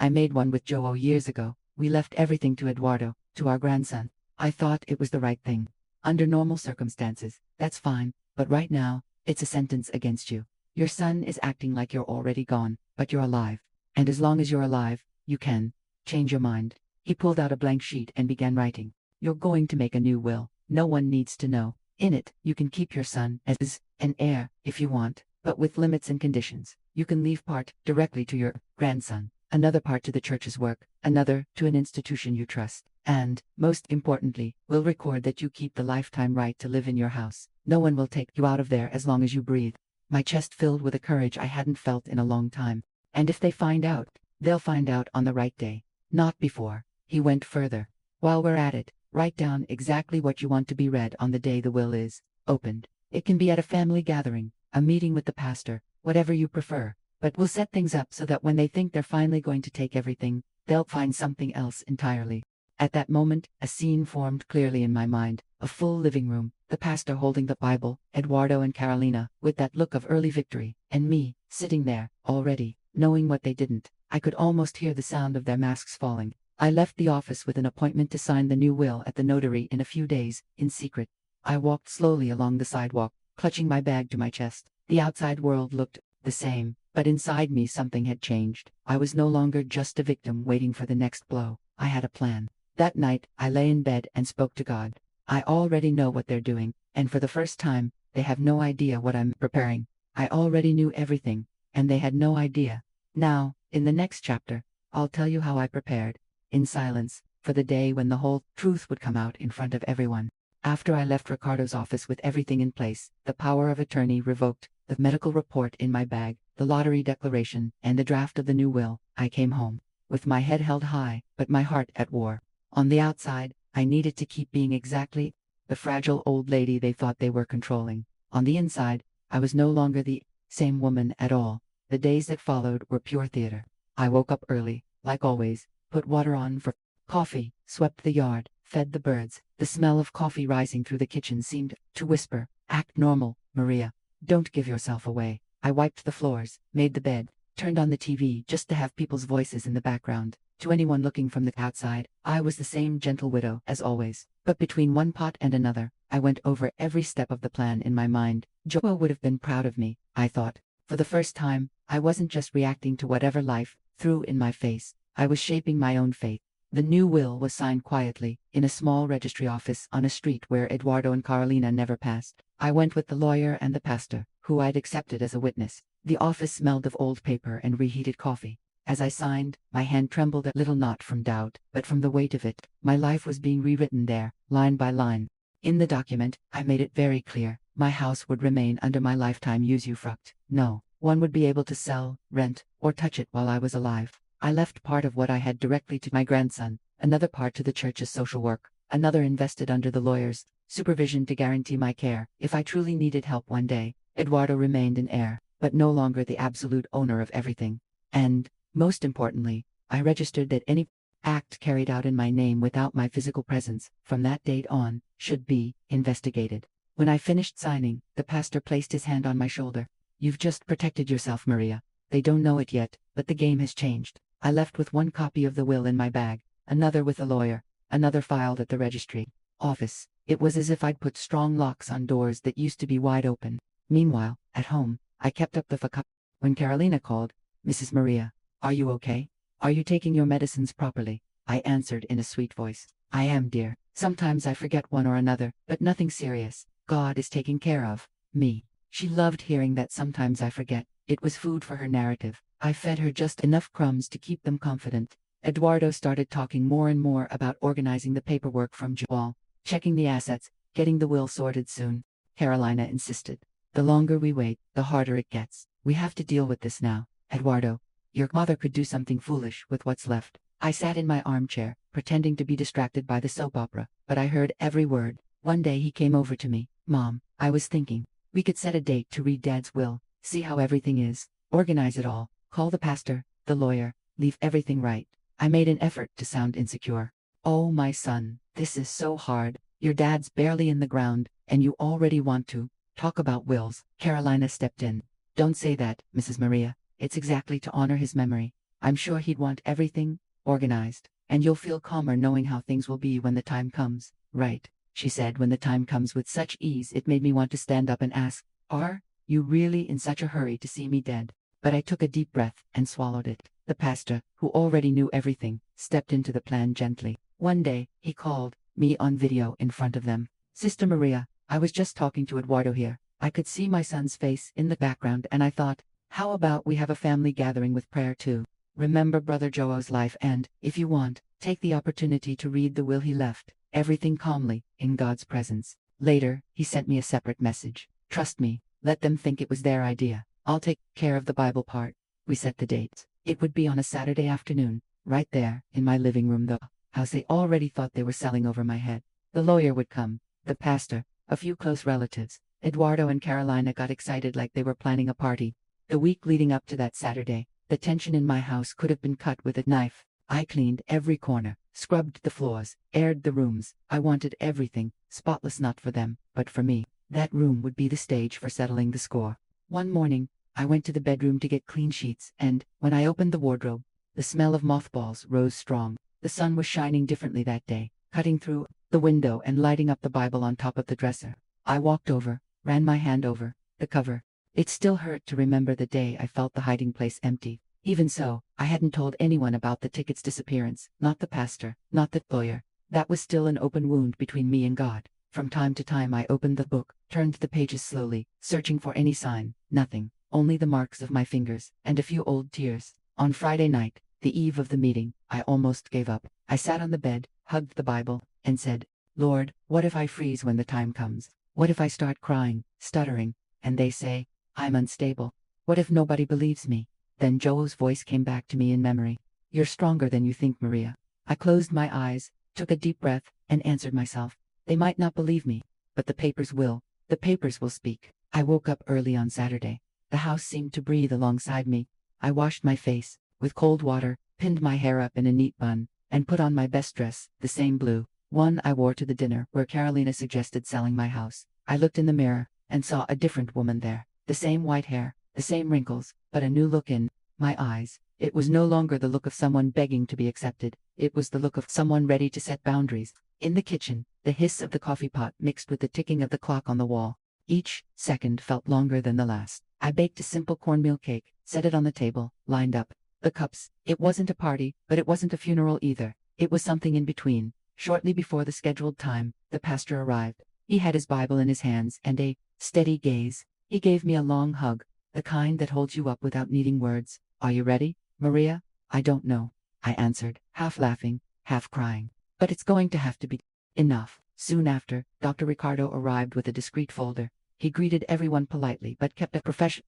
made one with Joe years ago. We left everything to Eduardo, to our grandson. I thought it was the right thing. Under normal circumstances, that's fine, but right now, it's a sentence against you. Your son is acting like you're already gone, but you're alive. And as long as you're alive, you can change your mind. He pulled out a blank sheet and began writing. You're going to make a new will. No one needs to know. In it, you can keep your son as an heir if you want, but with limits and conditions. You can leave part directly to your grandson, another part to the church's work, another to an institution you trust, and, most importantly, we'll record that you keep the lifetime right to live in your house. No one will take you out of there as long as you breathe. My chest filled with a courage I hadn't felt in a long time. And if they find out, they'll find out on the right day, not before. He went further. While we're at it, write down exactly what you want to be read on the day the will is opened. It can be at a family gathering, a meeting with the pastor, whatever you prefer, but we'll set things up so that when they think they're finally going to take everything, they'll find something else entirely. At that moment, a scene formed clearly in my mind, a full living room, the pastor holding the Bible, Eduardo and Carolina, with that look of early victory, and me, sitting there, already, knowing what they didn't. I could almost hear the sound of their masks falling. I left the office with an appointment to sign the new will at the notary in a few days, in secret. I walked slowly along the sidewalk, clutching my bag to my chest. The outside world looked the same, but inside me something had changed. I was no longer just a victim waiting for the next blow. I had a plan. That night, I lay in bed and spoke to God. I already know what they're doing, and for the first time, they have no idea what I'm preparing. I already knew everything, and they had no idea. Now, in the next chapter, I'll tell you how I prepared, in silence, for the day when the whole truth would come out in front of everyone. After I left Ricardo's office with everything in place, the power of attorney revoked, the medical report in my bag, the lottery declaration, and the draft of the new will, I came home, with my head held high, but my heart at war. On the outside, I needed to keep being exactly the fragile old lady they thought they were controlling. On the inside, I was no longer the same woman at all. The days that followed were pure theater. I woke up early, like always, put water on for coffee, swept the yard, fed the birds. The smell of coffee rising through the kitchen seemed to whisper, "Act normal, Maria. Don't give yourself away." I wiped the floors, made the bed, turned on the TV just to have people's voices in the background. To anyone looking from the outside, I was the same gentle widow as always. But between one pot and another, I went over every step of the plan in my mind. Joe would have been proud of me, I thought. For the first time, I wasn't just reacting to whatever life threw in my face. I was shaping my own fate. The new will was signed quietly, in a small registry office on a street where Eduardo and Carolina never passed. I went with the lawyer and the pastor, who I'd accepted as a witness. The office smelled of old paper and reheated coffee. As I signed, my hand trembled a little, not from doubt, but from the weight of it. My life was being rewritten there, line by line. In the document, I made it very clear. My house would remain under my lifetime usufruct. No one would be able to sell, rent, or touch it while I was alive. I left part of what I had directly to my grandson, another part to the church's social work, another invested under the lawyer's supervision to guarantee my care. If I truly needed help one day, Eduardo remained an heir, but no longer the absolute owner of everything. And, most importantly, I registered that any act carried out in my name without my physical presence, from that date on, should be investigated. When I finished signing, the pastor placed his hand on my shoulder. You've just protected yourself, Maria. They don't know it yet, but the game has changed. I left with one copy of the will in my bag, another with the lawyer, another filed at the registry office. It was as if I'd put strong locks on doors that used to be wide open. Meanwhile, at home, I kept up the facade. When Carolina called, Mrs. Maria, are you okay? Are you taking your medicines properly? I answered in a sweet voice. I am, dear. Sometimes I forget one or another, but nothing serious. God is taking care of me. She loved hearing that sometimes I forget. It was food for her narrative. I fed her just enough crumbs to keep them confident. Eduardo started talking more and more about organizing the paperwork from Joel, checking the assets, getting the will sorted soon. Carolina insisted. The longer we wait, the harder it gets. We have to deal with this now. Eduardo, your mother could do something foolish with what's left. I sat in my armchair, pretending to be distracted by the soap opera, but I heard every word. One day he came over to me. Mom, I was thinking, we could set a date to read Dad's will, see how everything is, organize it all, call the pastor, the lawyer, leave everything right. I made an effort to sound insecure. Oh, my son, this is so hard. Your dad's barely in the ground, and you already want to talk about wills. Carolina stepped in. Don't say that, Mrs. Maria. It's exactly to honor his memory. I'm sure he'd want everything organized, and you'll feel calmer knowing how things will be when the time comes. Right, she said when the time comes with such ease it made me want to stand up and ask, are you really in such a hurry to see me dead? But I took a deep breath and swallowed it. The pastor, who already knew everything, stepped into the plan gently. One day, he called me on video in front of them. Sister Maria, I was just talking to Eduardo here. I could see my son's face in the background and I thought, how about we have a family gathering with prayer too? Remember Brother Joe's life and, if you want, take the opportunity to read the will he left, everything calmly, in God's presence. Later, he sent me a separate message. Trust me, let them think it was their idea. I'll take care of the Bible part. We set the dates. It would be on a Saturday afternoon, right there, in my living room the house they already thought they were selling over my head. The lawyer would come, the pastor, a few close relatives. Eduardo and Carolina got excited like they were planning a party. The week leading up to that Saturday, the tension in my house could have been cut with a knife. I cleaned every corner, scrubbed the floors, aired the rooms. I wanted everything, spotless not for them, but for me. That room would be the stage for settling the score. One morning, I went to the bedroom to get clean sheets, and, when I opened the wardrobe, the smell of mothballs rose strong. The sun was shining differently that day, cutting through the window and lighting up the Bible on top of the dresser. I walked over, ran my hand over the cover. It still hurt to remember the day I felt the hiding place empty. Even so, I hadn't told anyone about the ticket's disappearance, not the pastor, not the lawyer. That was still an open wound between me and God. From time to time I opened the book, turned the pages slowly, searching for any sign. Nothing, only the marks of my fingers, and a few old tears. On Friday night, the eve of the meeting, I almost gave up. I sat on the bed, hugged the Bible, and said, Lord, what if I freeze when the time comes? What if I start crying, stuttering, and they say, I'm unstable? What if nobody believes me? Then Joel's voice came back to me in memory. You're stronger than you think, Maria. I closed my eyes, took a deep breath, and answered myself. They might not believe me, but the papers will. The papers will speak. I woke up early on Saturday. The house seemed to breathe alongside me. I washed my face with cold water, pinned my hair up in a neat bun, and put on my best dress, the same blue one I wore to the dinner where Carolina suggested selling my house. I looked in the mirror and saw a different woman there. The same white hair, the same wrinkles, but a new look in my eyes. It was no longer the look of someone begging to be accepted. It was the look of someone ready to set boundaries. In the kitchen, the hiss of the coffee pot mixed with the ticking of the clock on the wall. Each second felt longer than the last. I baked a simple cornmeal cake, set it on the table, lined up the cups. It wasn't a party, but it wasn't a funeral either. It was something in between. Shortly before the scheduled time, the pastor arrived. He had his Bible in his hands and a steady gaze. He gave me a long hug, the kind that holds you up without needing words. Are you ready, Maria? I don't know, I answered, half laughing, half crying. But it's going to have to be. Enough. Soon after, Dr. Ricardo arrived with a discreet folder. He greeted everyone politely but kept a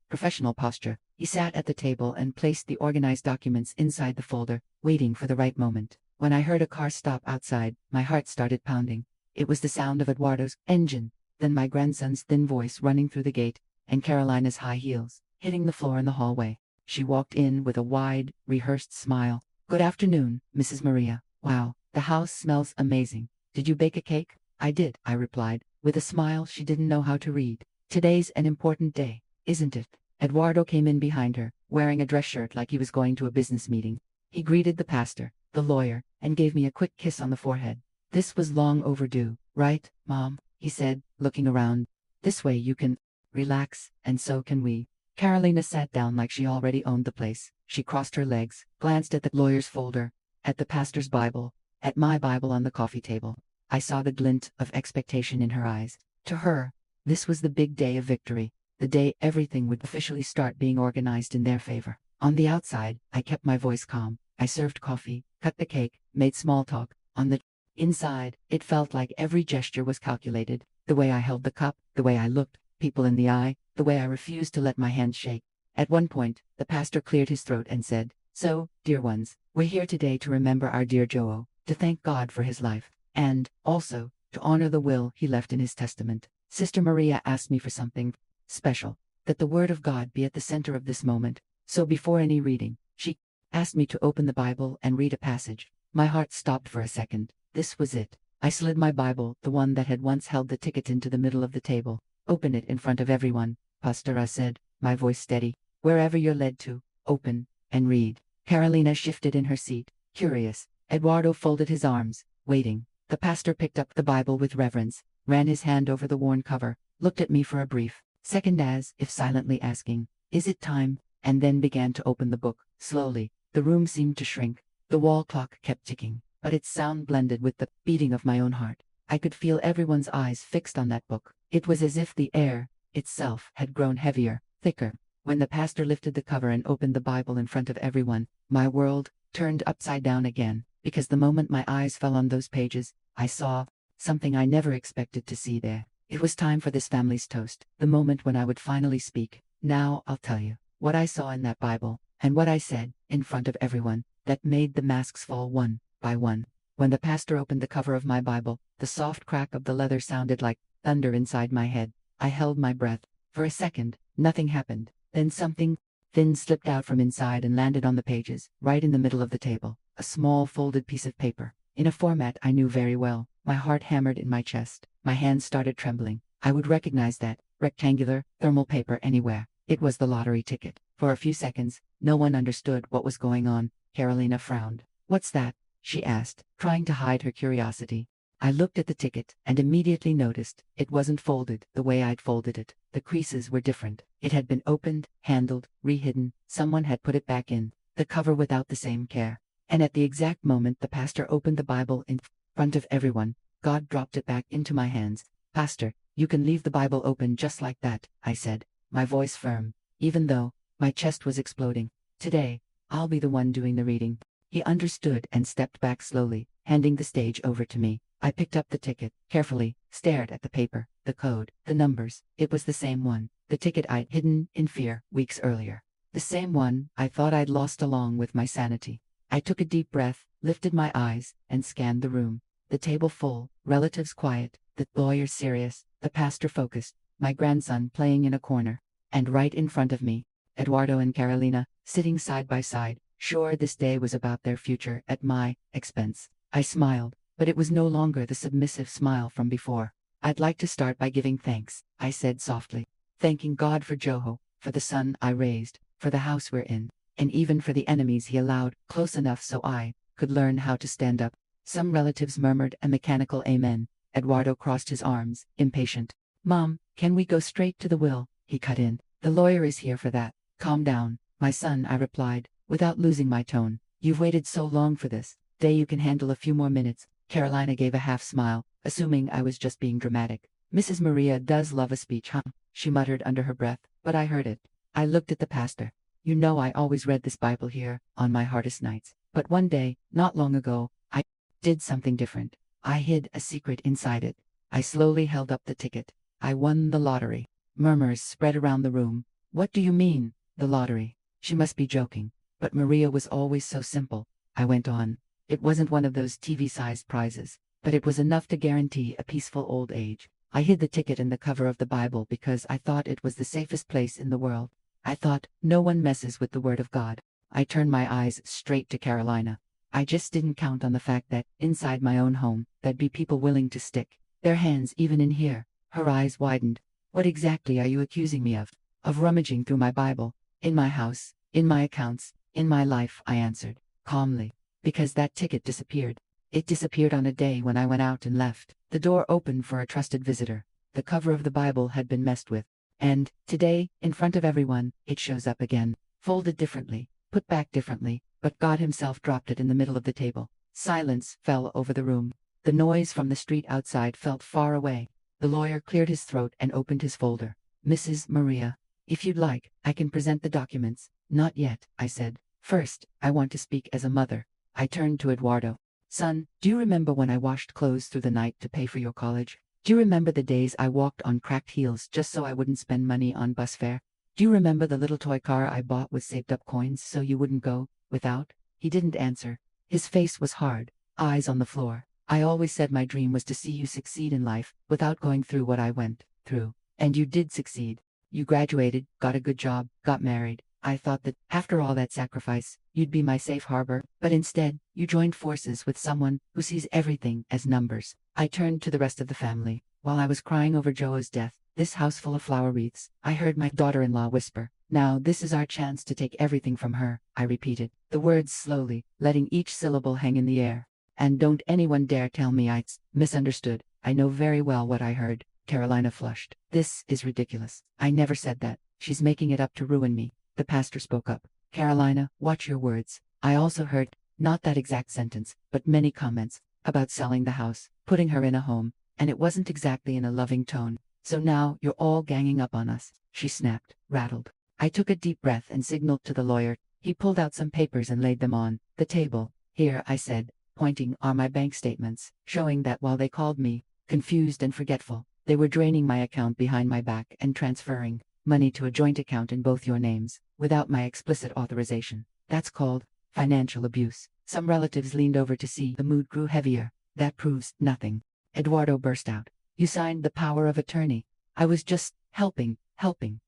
professional posture. He sat at the table and placed the organized documents inside the folder, waiting for the right moment. When I heard a car stop outside, my heart started pounding. It was the sound of Eduardo's engine, then my grandson's thin voice running through the gate, and Carolina's high heels hitting the floor in the hallway. She walked in with a wide, rehearsed smile. Good afternoon, Mrs. Maria. Wow, the house smells amazing. Did you bake a cake? I did, I replied, with a smile she didn't know how to read. Today's an important day, isn't it? Eduardo came in behind her, wearing a dress shirt like he was going to a business meeting. He greeted the pastor, the lawyer, and gave me a quick kiss on the forehead. This was long overdue, right, Mom? He said, looking around. This way you can relax, and so can we. Carolina sat down like she already owned the place. She crossed her legs, glanced at the lawyer's folder, at the pastor's Bible, at my Bible on the coffee table. I saw the glint of expectation in her eyes. To her, this was the big day of victory, the day everything would officially start being organized in their favor. On the outside, I kept my voice calm. I served coffee, cut the cake, made small talk. On the inside, it felt like every gesture was calculated. The way I held the cup, the way I looked people in the eye, the way I refused to let my hands shake. At one point, the pastor cleared his throat and said, "So, dear ones, we're here today to remember our dear Joe, to thank God for his life, and, also, to honor the will he left in his testament. Sister Maria asked me for something special, that the Word of God be at the center of this moment, so before any reading, she asked me to open the Bible and read a passage." My heart stopped for a second. This was it. I slid my Bible, the one that had once held the ticket, into the middle of the table. "Open it in front of everyone, Pastor," I said, my voice steady. "Wherever you're led to, open and read." Carolina shifted in her seat, curious. Eduardo folded his arms, waiting. The pastor picked up the Bible with reverence, ran his hand over the worn cover, looked at me for a brief second as if silently asking, "Is it time?" and then began to open the book. Slowly, the room seemed to shrink. The wall clock kept ticking, but its sound blended with the beating of my own heart. I could feel everyone's eyes fixed on that book. It was as if the air itself had grown heavier, thicker. When the pastor lifted the cover and opened the Bible in front of everyone, my world turned upside down again, because the moment my eyes fell on those pages, I saw something I never expected to see there. It was time for this family's toast, the moment when I would finally speak. Now I'll tell you what I saw in that Bible, and what I said, in front of everyone, that made the masks fall one by one. When the pastor opened the cover of my Bible, the soft crack of the leather sounded like thunder inside my head. I held my breath. For a second, nothing happened. Then something thin slipped out from inside and landed on the pages, right in the middle of the table. A small folded piece of paper, in a format I knew very well. My heart hammered in my chest. My hands started trembling. I would recognize that rectangular, thermal paper anywhere. It was the lottery ticket. For a few seconds, no one understood what was going on. Carolina frowned. "What's that?" she asked, trying to hide her curiosity. I looked at the ticket and immediately noticed it wasn't folded the way I'd folded it. The creases were different. It had been opened, handled, rehidden. Someone had put it back in the cover without the same care. And at the exact moment the pastor opened the Bible in front of everyone, God dropped it back into my hands. "Pastor, you can leave the Bible open just like that," I said, my voice firm, even though my chest was exploding. "Today, I'll be the one doing the reading." He understood and stepped back slowly, handing the stage over to me. I picked up the ticket, carefully, stared at the paper, the code, the numbers. It was the same one, the ticket I'd hidden in fear weeks earlier. The same one I thought I'd lost along with my sanity. I took a deep breath, lifted my eyes, and scanned the room. The table full, relatives quiet, the lawyer serious, the pastor focused, my grandson playing in a corner. And right in front of me, Eduardo and Carolina, sitting side by side, sure this day was about their future at my expense. I smiled, but it was no longer the submissive smile from before. "I'd like to start by giving thanks," I said softly. "Thanking God for Joho, for the son I raised, for the house we're in, and even for the enemies he allowed close enough so I could learn how to stand up." Some relatives murmured a mechanical amen. Eduardo crossed his arms, impatient. "Mom, can we go straight to the will?" he cut in. "The lawyer is here for that." "Calm down, my son," I replied, without losing my tone. "You've waited so long for this day, you can handle a few more minutes." Carolina gave a half smile, assuming I was just being dramatic. "Mrs. Maria does love a speech, huh?" she muttered under her breath, but I heard it. I looked at the pastor. You know I always read this Bible here, on my hardest nights. But one day, not long ago, I did something different. I hid a secret inside it. I slowly held up the ticket. I won the lottery. Murmurs spread around the room. What do you mean, the lottery? She must be joking. But Maria was always so simple. I went on. It wasn't one of those TV-sized prizes, but it was enough to guarantee a peaceful old age. I hid the ticket in the cover of the Bible because I thought it was the safest place in the world. I thought, no one messes with the Word of God. I turned my eyes straight to Carolina. I just didn't count on the fact that, inside my own home, there'd be people willing to stick their hands even in here. Her eyes widened. What exactly are you accusing me of? Of rummaging through my Bible, in my house, in my accounts, in my life, I answered, calmly. Because that ticket disappeared. It disappeared on a day when I went out and left. The door opened for a trusted visitor. The cover of the Bible had been messed with. And, today, in front of everyone, it shows up again. Folded differently, put back differently, but God himself dropped it in the middle of the table. Silence fell over the room. The noise from the street outside felt far away. The lawyer cleared his throat and opened his folder. Mrs. Maria, if you'd like, I can present the documents. Not yet, I said. First, I want to speak as a mother. I turned to Eduardo. Son, do you remember when I washed clothes through the night to pay for your college? Do you remember the days I walked on cracked heels just so I wouldn't spend money on bus fare? Do you remember the little toy car I bought with saved up coins so you wouldn't go without? He didn't answer. His face was hard, eyes on the floor. I always said my dream was to see you succeed in life without going through what I went through. And you did succeed. You graduated, got a good job, got married. I thought that, after all that sacrifice, you'd be my safe harbor, but instead, you joined forces with someone who sees everything as numbers. I turned to the rest of the family. While I was crying over Joe's death, this house full of flower wreaths, I heard my daughter-in-law whisper, "Now this is our chance to take everything from her," I repeated, the words slowly, letting each syllable hang in the air. And don't anyone dare tell me I misunderstood. I know very well what I heard. Carolina flushed. This is ridiculous. I never said that. She's making it up to ruin me. The pastor spoke up. Carolina, watch your words. I also heard, not that exact sentence, but many comments, about selling the house, putting her in a home, and it wasn't exactly in a loving tone. So now you're all ganging up on us, she snapped, rattled. I took a deep breath and signaled to the lawyer. He pulled out some papers and laid them on the table. Here, I said, pointing, are my bank statements, showing that while they called me confused and forgetful, they were draining my account behind my back and transferring money to a joint account in both your names, without my explicit authorization. That's called financial abuse. Some relatives leaned over to see. The mood grew heavier. That proves nothing. Eduardo burst out. You signed the power of attorney. I was just helping,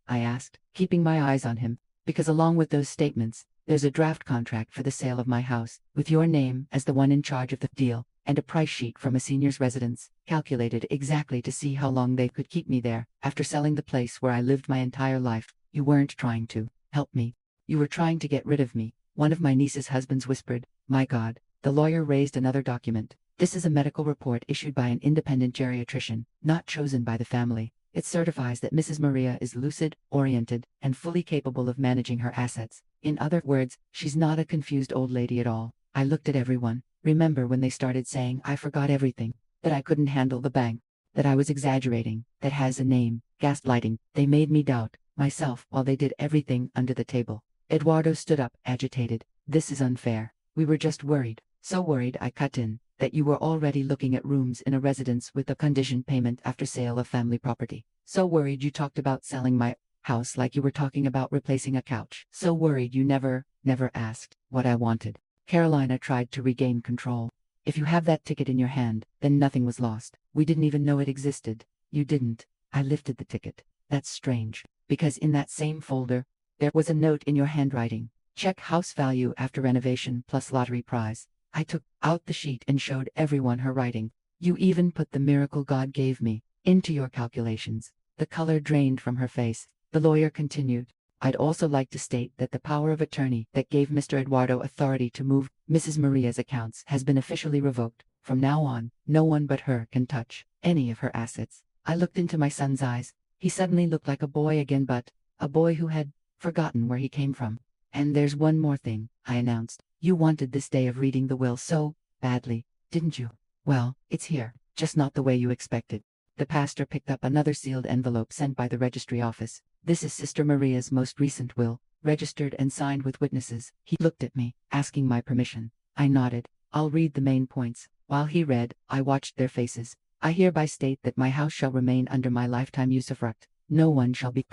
I asked, keeping my eyes on him, because along with those statements, there's a draft contract for the sale of my house, with your name as the one in charge of the deal, and a price sheet from a senior's residence, calculated exactly to see how long they could keep me there, after selling the place where I lived my entire life. You weren't trying to help me. You were trying to get rid of me, one of my niece's husbands whispered. My God. The lawyer raised another document. This is a medical report issued by an independent geriatrician, not chosen by the family. It certifies that Mrs. Maria is lucid, oriented, and fully capable of managing her assets. In other words, she's not a confused old lady at all. I looked at everyone. Remember when they started saying I forgot everything, that I couldn't handle the bank, that I was exaggerating, that has a name, gaslighting. They made me doubt myself while they did everything under the table. Eduardo stood up, agitated. This is unfair. We were just worried. So worried, I cut in, that you were already looking at rooms in a residence with a conditioned payment after sale of family property. So worried you talked about selling my house like you were talking about replacing a couch. So worried you never asked what I wanted. Carolina tried to regain control. If you have that ticket in your hand, then nothing was lost. We didn't even know it existed. You didn't. I lifted the ticket. That's strange, because in that same folder, there was a note in your handwriting. Check house value after renovation plus lottery prize. I took out the sheet and showed everyone her writing. You even put the miracle God gave me into your calculations. The color drained from her face. The lawyer continued. I'd also like to state that the power of attorney that gave Mr. Eduardo authority to move Mrs. Maria's accounts has been officially revoked. From now on, no one but her can touch any of her assets. I looked into my son's eyes. He suddenly looked like a boy again, but a boy who had forgotten where he came from. And there's one more thing, I announced. You wanted this day of reading the will so badly, didn't you? Well, it's here, just not the way you expected. The pastor picked up another sealed envelope sent by the registry office. This is Sister Maria's most recent will, registered and signed with witnesses. He looked at me, asking my permission. I nodded. I'll read the main points. While he read, I watched their faces. I hereby state that my house shall remain under my lifetime usufruct. No one shall be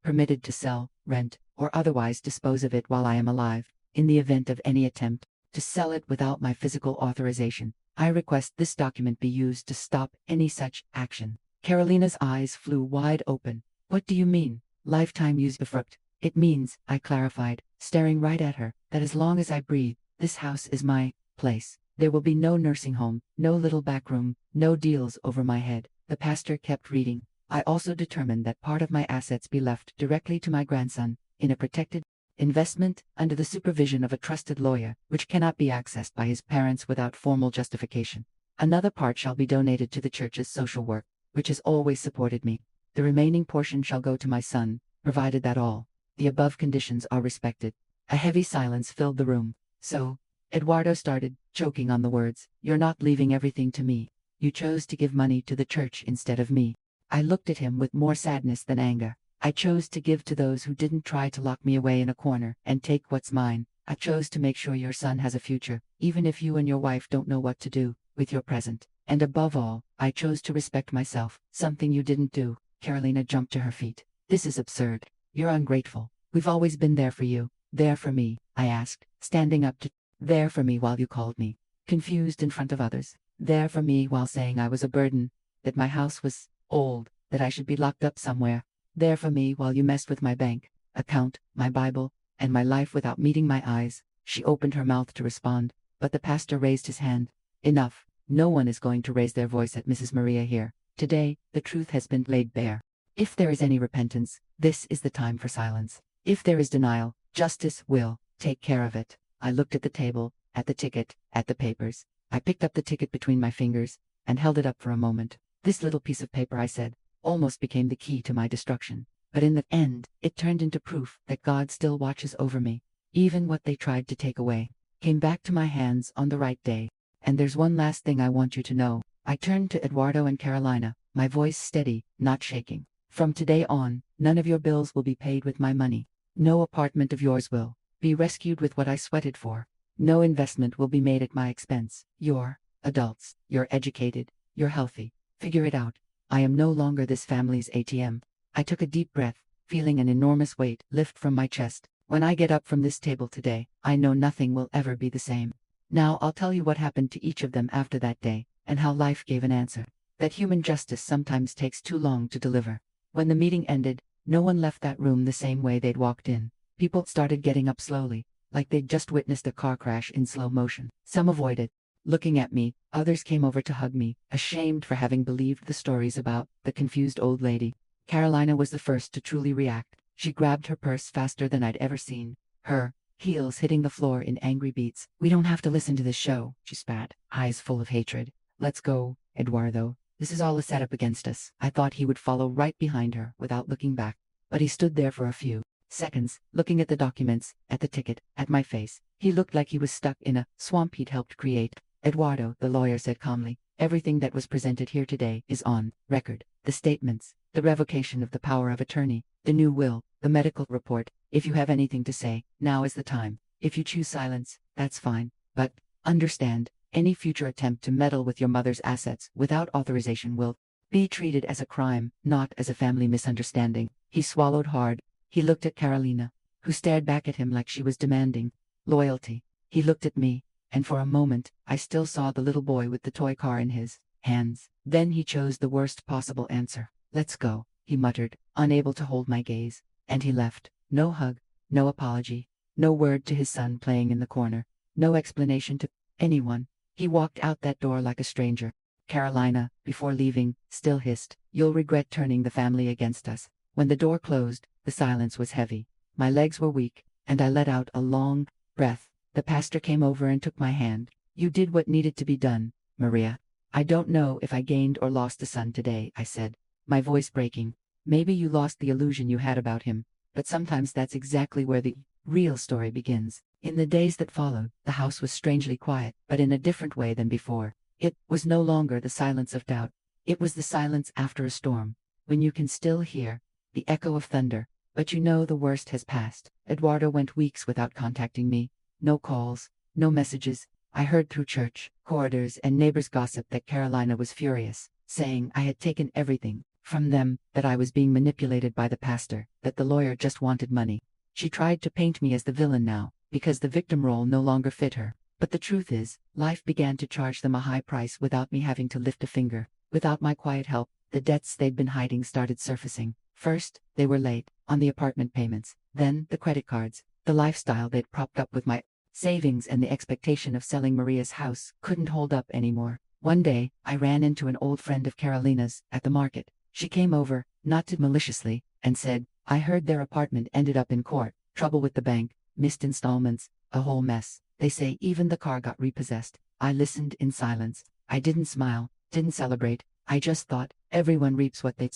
permitted to sell, rent, or otherwise dispose of it while I am alive. In the event of any attempt to sell it without my physical authorization, I request this document be used to stop any such action. Carolina's eyes flew wide open. What do you mean, lifetime usufruct? It means, I clarified, staring right at her, that as long as I breathe, this house is my place. There will be no nursing home, no little back room, no deals over my head. The pastor kept reading. I also determined that part of my assets be left directly to my grandson, in a protected investment under the supervision of a trusted lawyer, which cannot be accessed by his parents without formal justification. Another part shall be donated to the church's social work, which has always supported me. The remaining portion shall go to my son, provided that all the above conditions are respected. A heavy silence filled the room. So, Eduardo started, choking on the words, "You're not leaving everything to me. You chose to give money to the church instead of me." I looked at him with more sadness than anger. I chose to give to those who didn't try to lock me away in a corner and take what's mine. I chose to make sure your son has a future, even if you and your wife don't know what to do with your present. And above all, I chose to respect myself, something you didn't do. Carolina jumped to her feet. "This is absurd. You're ungrateful. We've always been there for you." "There for me?" I asked, standing up to "There for me while you called me confused in front of others. There for me while saying I was a burden, that my house was old, that I should be locked up somewhere. There for me while you messed with my bank account, my Bible, and my life without meeting my eyes." She opened her mouth to respond, but the pastor raised his hand. "Enough. No one is going to raise their voice at Mrs. Maria here. Today, the truth has been laid bare. If there is any repentance, this is the time for silence. If there is denial, justice will take care of it." I looked at the table, at the ticket, at the papers. I picked up the ticket between my fingers and held it up for a moment. "This little piece of paper," I said, "almost became the key to my destruction. But in the end, it turned into proof that God still watches over me. Even what they tried to take away came back to my hands on the right day. And there's one last thing I want you to know." I turned to Eduardo and Carolina, my voice steady, not shaking. "From today on, none of your bills will be paid with my money. No apartment of yours will be rescued with what I sweated for. No investment will be made at my expense. You're adults. You're educated. You're healthy. Figure it out. I am no longer this family's ATM." I took a deep breath, feeling an enormous weight lift from my chest. When I get up from this table today, I know nothing will ever be the same. Now I'll tell you what happened to each of them after that day, and how life gave an answer. That human justice sometimes takes too long to deliver. When the meeting ended, no one left that room the same way they'd walked in. People started getting up slowly, like they'd just witnessed a car crash in slow motion. Some avoided looking at me, others came over to hug me, ashamed for having believed the stories about the confused old lady. Carolina was the first to truly react. She grabbed her purse faster than I'd ever seen, her heels hitting the floor in angry beats. "We don't have to listen to this show," she spat, eyes full of hatred. "Let's go, Eduardo. This is all a setup against us." I thought he would follow right behind her without looking back, but he stood there for a few seconds, looking at the documents, at the ticket, at my face. He looked like he was stuck in a swamp he'd helped create. "Eduardo," the lawyer said calmly, "everything that was presented here today is on record. The statements, the revocation of the power of attorney, the new will, the medical report. If you have anything to say, now is the time. If you choose silence, that's fine. But understand, any future attempt to meddle with your mother's assets without authorization will be treated as a crime, not as a family misunderstanding." He swallowed hard. He looked at Carolina, who stared back at him like she was demanding loyalty. He looked at me, and for a moment, I still saw the little boy with the toy car in his hands. Then he chose the worst possible answer. "Let's go," he muttered, unable to hold my gaze. And he left. No hug, no apology, no word to his son playing in the corner, no explanation to anyone. He walked out that door like a stranger. Carolina, before leaving, still hissed, "You'll regret turning the family against us." When the door closed, the silence was heavy. My legs were weak, and I let out a long breath. The pastor came over and took my hand. "You did what needed to be done, Maria. I don't know if I gained or lost a son today," I said, my voice breaking. "Maybe you lost the illusion you had about him, but sometimes that's exactly where the real story begins." In the days that followed, the house was strangely quiet, but in a different way than before. It was no longer the silence of doubt, It was the silence after a storm, when you can still hear the echo of thunder, but you know the worst has passed. Eduardo went weeks without contacting me. No calls, no messages. I heard through church corridors and neighbors' gossip that Carolina was furious, saying I had taken everything from them, that I was being manipulated by the pastor, that the lawyer just wanted money. She tried to paint me as the villain now, because the victim role no longer fit her. But the truth is, life began to charge them a high price without me having to lift a finger. Without my quiet help, the debts they'd been hiding started surfacing. First, they were late on the apartment payments, then the credit cards. The lifestyle they'd propped up with my savings and the expectation of selling Maria's house couldn't hold up anymore. One day, I ran into an old friend of Carolina's at the market. She came over, not too maliciously, and said, I heard their apartment ended up in court, trouble with the bank, missed installments, a whole mess. They say even the car got repossessed. I listened in silence. I didn't smile, didn't celebrate. I just thought, everyone reaps what they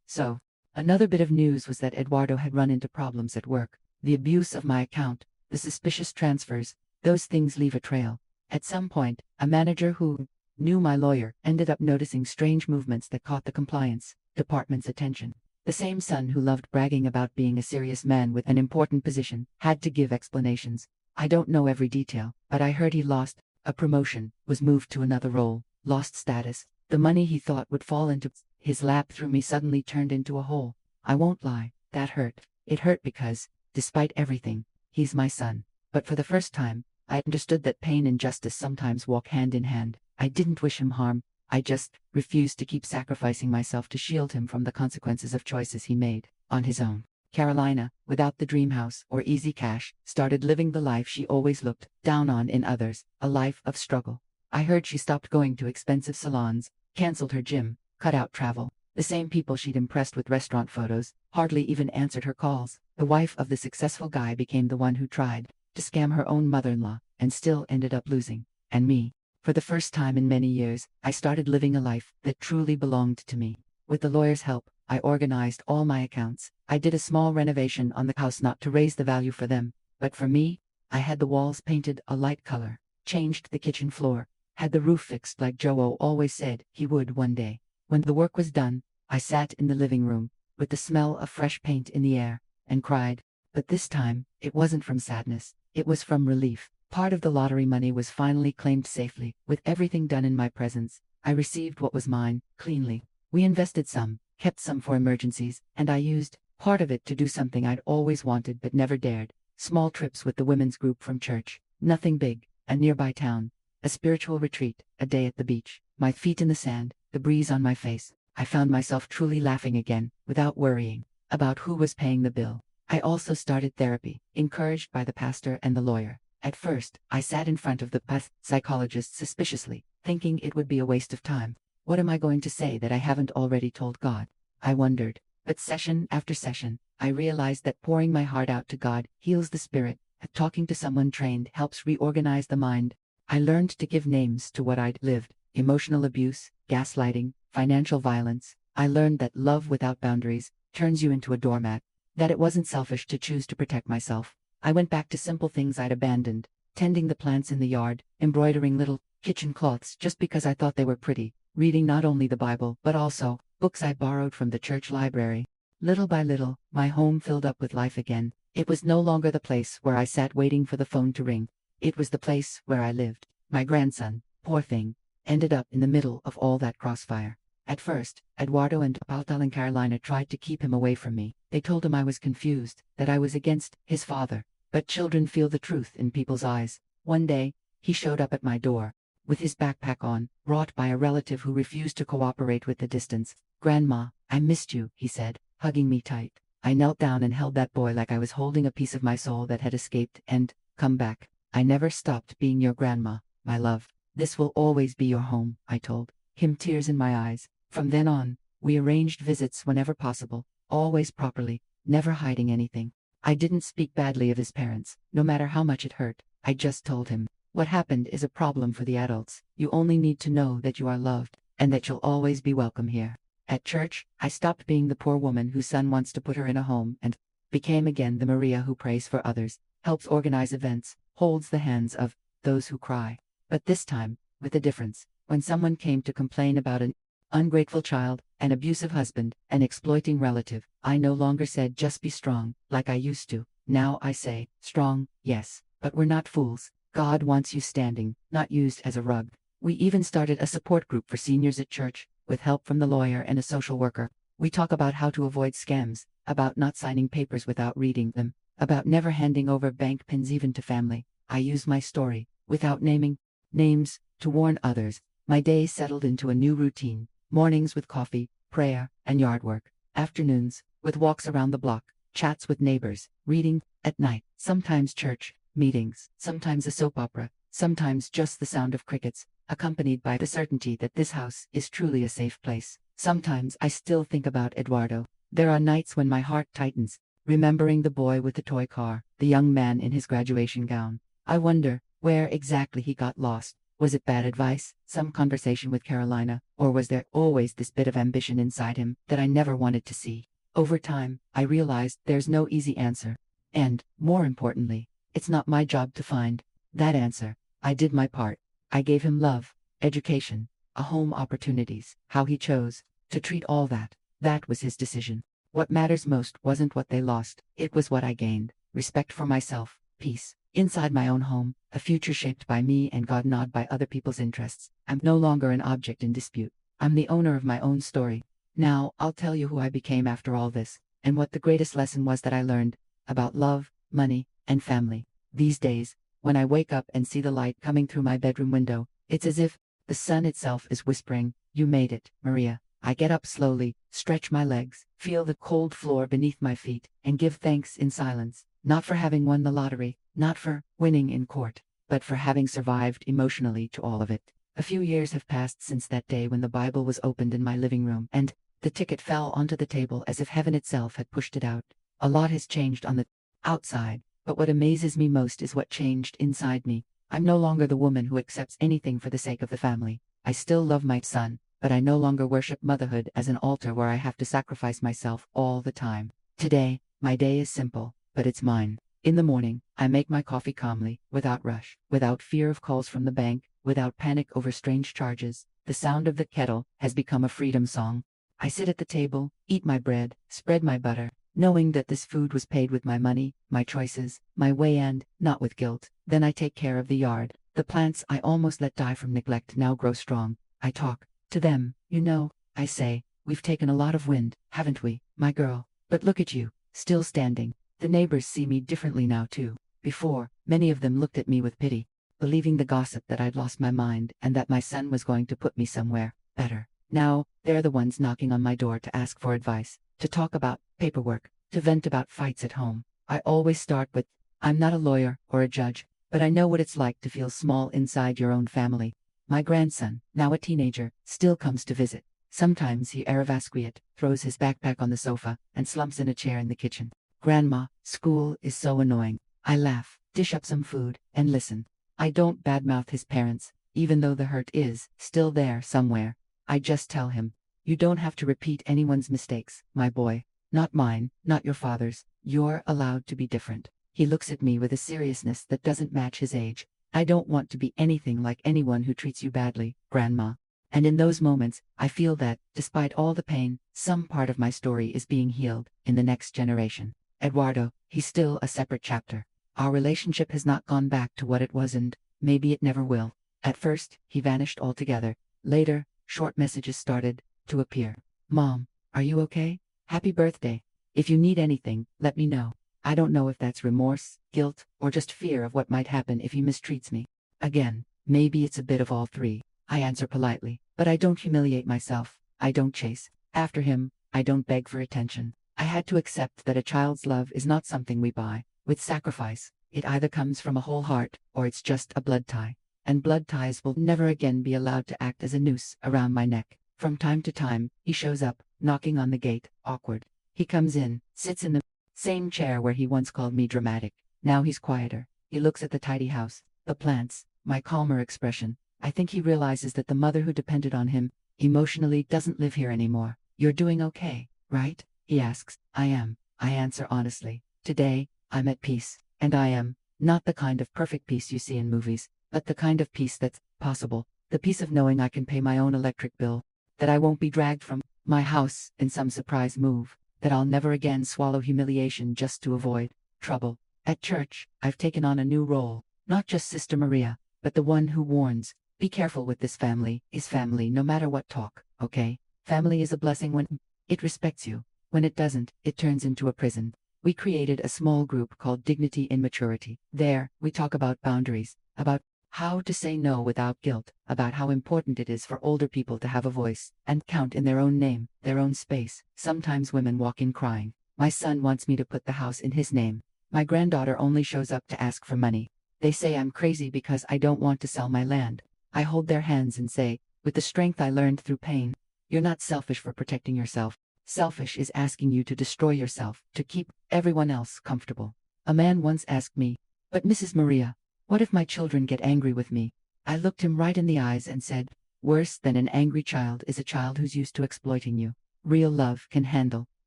sow. Another bit of news was that Eduardo had run into problems at work. The abuse of my account, the suspicious transfers, those things leave a trail. At some point, a manager who knew my lawyer ended up noticing strange movements that caught the compliance department's attention. The same son who loved bragging about being a serious man with an important position had to give explanations. I don't know every detail, but I heard he lost a promotion, was moved to another role, lost status. The money he thought would fall into his lap through me suddenly turned into a hole. I won't lie, that hurt. It hurt because, despite everything, he's my son. But for the first time, I understood that pain and justice sometimes walk hand in hand. I didn't wish him harm. I just refused to keep sacrificing myself to shield him from the consequences of choices he made on his own. Carolina, without the dream house or easy cash, started living the life she always looked down on in others, a life of struggle. I heard she stopped going to expensive salons, canceled her gym, cut out travel. The same people she'd impressed with restaurant photos hardly even answered her calls. The wife of the successful guy became the one who tried to scam her own mother-in-law and still ended up losing. And me. For the first time in many years, I started living a life that truly belonged to me. With the lawyer's help, I organized all my accounts. I did a small renovation on the house, not to raise the value for them, but for me. I had the walls painted a light color, changed the kitchen floor, had the roof fixed like Joe always said he would one day. When the work was done, I sat in the living room, with the smell of fresh paint in the air, and cried. But this time, it wasn't from sadness, it was from relief. Part of the lottery money was finally claimed safely. With everything done in my presence, I received what was mine, cleanly. We invested some, kept some for emergencies, and I used part of it to do something I'd always wanted but never dared. Small trips with the women's group from church. Nothing big. A nearby town. A spiritual retreat. A day at the beach. My feet in the sand, the breeze on my face. I found myself truly laughing again, without worrying about who was paying the bill. I also started therapy, encouraged by the pastor and the lawyer. At first, I sat in front of the psychologist suspiciously, thinking it would be a waste of time. What am I going to say that I haven't already told God? I wondered. But session after session, I realized that pouring my heart out to God heals the spirit, that talking to someone trained helps reorganize the mind. I learned to give names to what I'd lived: emotional abuse, gaslighting, financial violence. I learned that love without boundaries turns you into a doormat, that it wasn't selfish to choose to protect myself. I went back to simple things I'd abandoned, tending the plants in the yard, embroidering little kitchen cloths just because I thought they were pretty, reading not only the Bible but also books I borrowed from the church library. Little by little, my home filled up with life again. It was no longer the place where I sat waiting for the phone to ring. It was the place where I lived. My grandson, poor thing, ended up in the middle of all that crossfire. At first, Eduardo and Paltal and Carolina tried to keep him away from me. They told him I was confused, that I was against his father. But children feel the truth in people's eyes. One day, he showed up at my door, with his backpack on, brought by a relative who refused to cooperate with the distance. "Grandma, I missed you," he said, hugging me tight. I knelt down and held that boy like I was holding a piece of my soul that had escaped and come back. "I never stopped being your grandma, my love. This will always be your home," I told him, tears in my eyes. From then on, we arranged visits whenever possible, always properly, never hiding anything. I didn't speak badly of his parents, no matter how much it hurt. I just told him, what happened is a problem for the adults. You only need to know that you are loved, and that you'll always be welcome here. At church, I stopped being the poor woman whose son wants to put her in a home and became again the Maria who prays for others, helps organize events, holds the hands of those who cry. But this time, with a difference. When someone came to complain about an ungrateful child, an abusive husband, an exploiting relative. I no longer said just be strong, like I used to. Now I say, strong, yes, but we're not fools. God wants you standing, not used as a rug. We even started a support group for seniors at church, with help from the lawyer and a social worker. We talk about how to avoid scams, about not signing papers without reading them, about never handing over bank pins even to family. I use my story, without naming names, to warn others. My day settled into a new routine. Mornings with coffee, prayer, and yard work. Afternoons, with walks around the block, chats with neighbors, reading. At night, sometimes church, meetings, sometimes a soap opera, sometimes just the sound of crickets, accompanied by the certainty that this house is truly a safe place. Sometimes I still think about Eduardo. There are nights when my heart tightens, remembering the boy with the toy car, the young man in his graduation gown. I wonder where exactly he got lost. Was it bad advice, some conversation with Carolina, or was there always this bit of ambition inside him that I never wanted to see? Over time, I realized there's no easy answer. And, more importantly, it's not my job to find that answer. I did my part. I gave him love, education, a home, opportunities. How he chose to treat all that, that was his decision. What matters most wasn't what they lost, it was what I gained. Respect for myself, peace inside my own home, a future shaped by me and God, not by other people's interests. I'm no longer an object in dispute. I'm the owner of my own story. Now, I'll tell you who I became after all this, and what the greatest lesson was that I learned about love, money, and family. These days, when I wake up and see the light coming through my bedroom window, it's as if the sun itself is whispering, "You made it, Maria." I get up slowly, stretch my legs, feel the cold floor beneath my feet, and give thanks in silence, not for having won the lottery, not for winning in court, but for having survived emotionally to all of it. A few years have passed since that day when the Bible was opened in my living room, and the ticket fell onto the table as if heaven itself had pushed it out. A lot has changed on the outside, but what amazes me most is what changed inside me. I'm no longer the woman who accepts anything for the sake of the family. I still love my son, but I no longer worship motherhood as an altar where I have to sacrifice myself all the time. Today, my day is simple, but it's mine. In the morning, I make my coffee calmly, without rush, without fear of calls from the bank, without panic over strange charges. The sound of the kettle has become a freedom song. I sit at the table, eat my bread, spread my butter, knowing that this food was paid with my money, my choices, my way, and not with guilt. Then I take care of the yard. The plants I almost let die from neglect now grow strong. I talk to them. You know, I say, we've taken a lot of wind, haven't we, my girl? But look at you, still standing. The neighbors see me differently now too. Before, many of them looked at me with pity, believing the gossip that I'd lost my mind and that my son was going to put me somewhere better. Now, they're the ones knocking on my door to ask for advice, to talk about paperwork, to vent about fights at home. I always start with, I'm not a lawyer or a judge, but I know what it's like to feel small inside your own family. My grandson, now a teenager, still comes to visit. Sometimes he Aravasquiat, throws his backpack on the sofa, and slumps in a chair in the kitchen. Grandma, school is so annoying. I laugh, dish up some food, and listen. I don't badmouth his parents, even though the hurt is still there somewhere. I just tell him, you don't have to repeat anyone's mistakes, my boy. Not mine, not your father's. You're allowed to be different. He looks at me with a seriousness that doesn't match his age. I don't want to be anything like anyone who treats you badly, Grandma. And in those moments, I feel that, despite all the pain, some part of my story is being healed in the next generation. Eduardo, he's still a separate chapter. Our relationship has not gone back to what it was, and maybe it never will. At first, he vanished altogether. Later, short messages started to appear. Mom, are you okay? Happy birthday. If you need anything, let me know. I don't know if that's remorse, guilt, or just fear of what might happen if he mistreats me. Again, maybe it's a bit of all three. I answer politely, but I don't humiliate myself. I don't chase after him. I don't beg for attention. I had to accept that a child's love is not something we buy with sacrifice. It either comes from a whole heart, or it's just a blood tie. And blood ties will never again be allowed to act as a noose around my neck. From time to time, he shows up, knocking on the gate, awkward. He comes in, sits in the same chair where he once called me dramatic. Now he's quieter. He looks at the tidy house, the plants, my calmer expression. I think he realizes that the mother who depended on him emotionally doesn't live here anymore. You're doing okay, right? He asks. I am. I answer honestly. Today, I'm at peace. And I am not the kind of perfect peace you see in movies, but the kind of peace that's possible. The peace of knowing I can pay my own electric bill, that I won't be dragged from my house in some surprise move, that I'll never again swallow humiliation just to avoid trouble. At church, I've taken on a new role, not just Sister Maria, but the one who warns, be careful with this family, is family no matter what talk, okay? Family is a blessing when it respects you. When it doesn't, it turns into a prison. We created a small group called Dignity in Maturity. There, we talk about boundaries, about how to say no without guilt, about how important it is for older people to have a voice and count in their own name, their own space. Sometimes women walk in crying. My son wants me to put the house in his name. My granddaughter only shows up to ask for money. They say I'm crazy because I don't want to sell my land. I hold their hands and say, with the strength I learned through pain, you're not selfish for protecting yourself. Selfish is asking you to destroy yourself, to keep everyone else comfortable. A man once asked me, but Mrs. Maria, what if my children get angry with me? I looked him right in the eyes and said, worse than an angry child is a child who's used to exploiting you. Real love can handle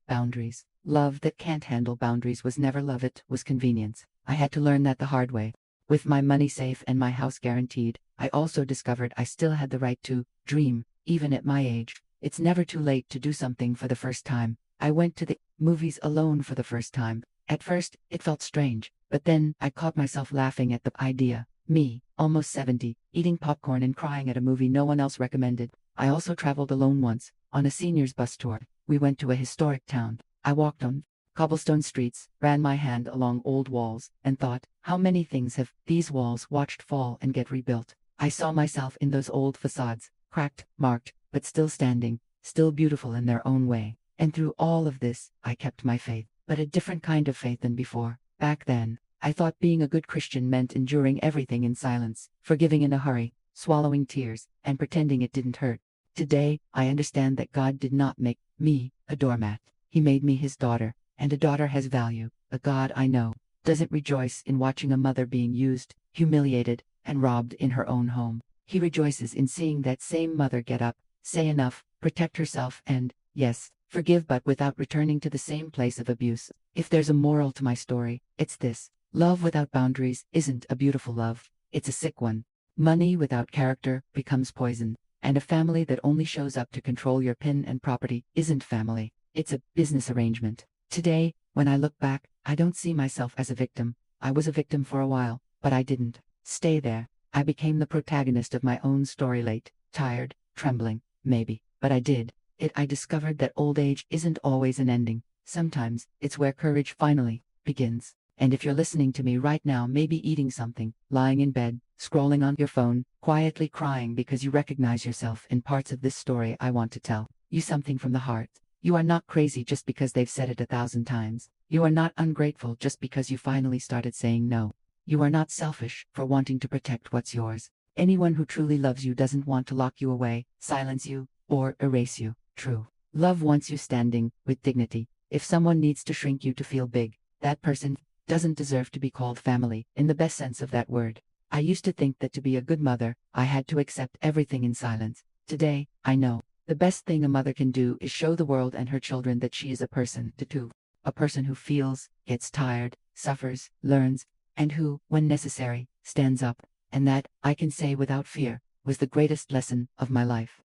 boundaries. Love that can't handle boundaries was never love, it was convenience. I had to learn that the hard way. With my money safe and my house guaranteed, I also discovered I still had the right to dream, even at my age. It's never too late to do something for the first time. I went to the movies alone for the first time. At first, it felt strange, but then I caught myself laughing at the idea. Me, almost 70, eating popcorn and crying at a movie no one else recommended. I also traveled alone once, on a seniors bus tour. We went to a historic town. I walked on cobblestone streets, ran my hand along old walls, and thought, how many things have these walls watched fall and get rebuilt? I saw myself in those old facades, cracked, marked, but still standing, still beautiful in their own way. And through all of this, I kept my faith, but a different kind of faith than before. Back then, I thought being a good Christian meant enduring everything in silence, forgiving in a hurry, swallowing tears, and pretending it didn't hurt. Today, I understand that God did not make me a doormat. He made me his daughter, and a daughter has value. A God I know doesn't rejoice in watching a mother being used, humiliated, and robbed in her own home. He rejoices in seeing that same mother get up, say enough, protect herself, and, yes, forgive, but without returning to the same place of abuse. If there's a moral to my story, it's this. Love without boundaries isn't a beautiful love, it's a sick one. Money without character becomes poison, and a family that only shows up to control your pin and property isn't family, it's a business arrangement. Today, when I look back, I don't see myself as a victim. I was a victim for a while, but I didn't stay there. I became the protagonist of my own story, late, tired, trembling, maybe, but I did it. I discovered that old age isn't always an ending. Sometimes, it's where courage finally begins. And if you're listening to me right now, maybe eating something, lying in bed, scrolling on your phone, quietly crying because you recognize yourself in parts of this story, I want to tell you something from the heart. You are not crazy just because they've said it 1,000 times. You are not ungrateful just because you finally started saying no. You are not selfish for wanting to protect what's yours. Anyone who truly loves you doesn't want to lock you away, silence you, or erase you. True love wants you standing with dignity. If someone needs to shrink you to feel big, that person doesn't deserve to be called family, in the best sense of that word. I used to think that to be a good mother, I had to accept everything in silence. Today, I know. The best thing a mother can do is show the world and her children that she is a person, too. A person who feels, gets tired, suffers, learns, and who, when necessary, stands up. And that, I can say without fear, was the greatest lesson of my life.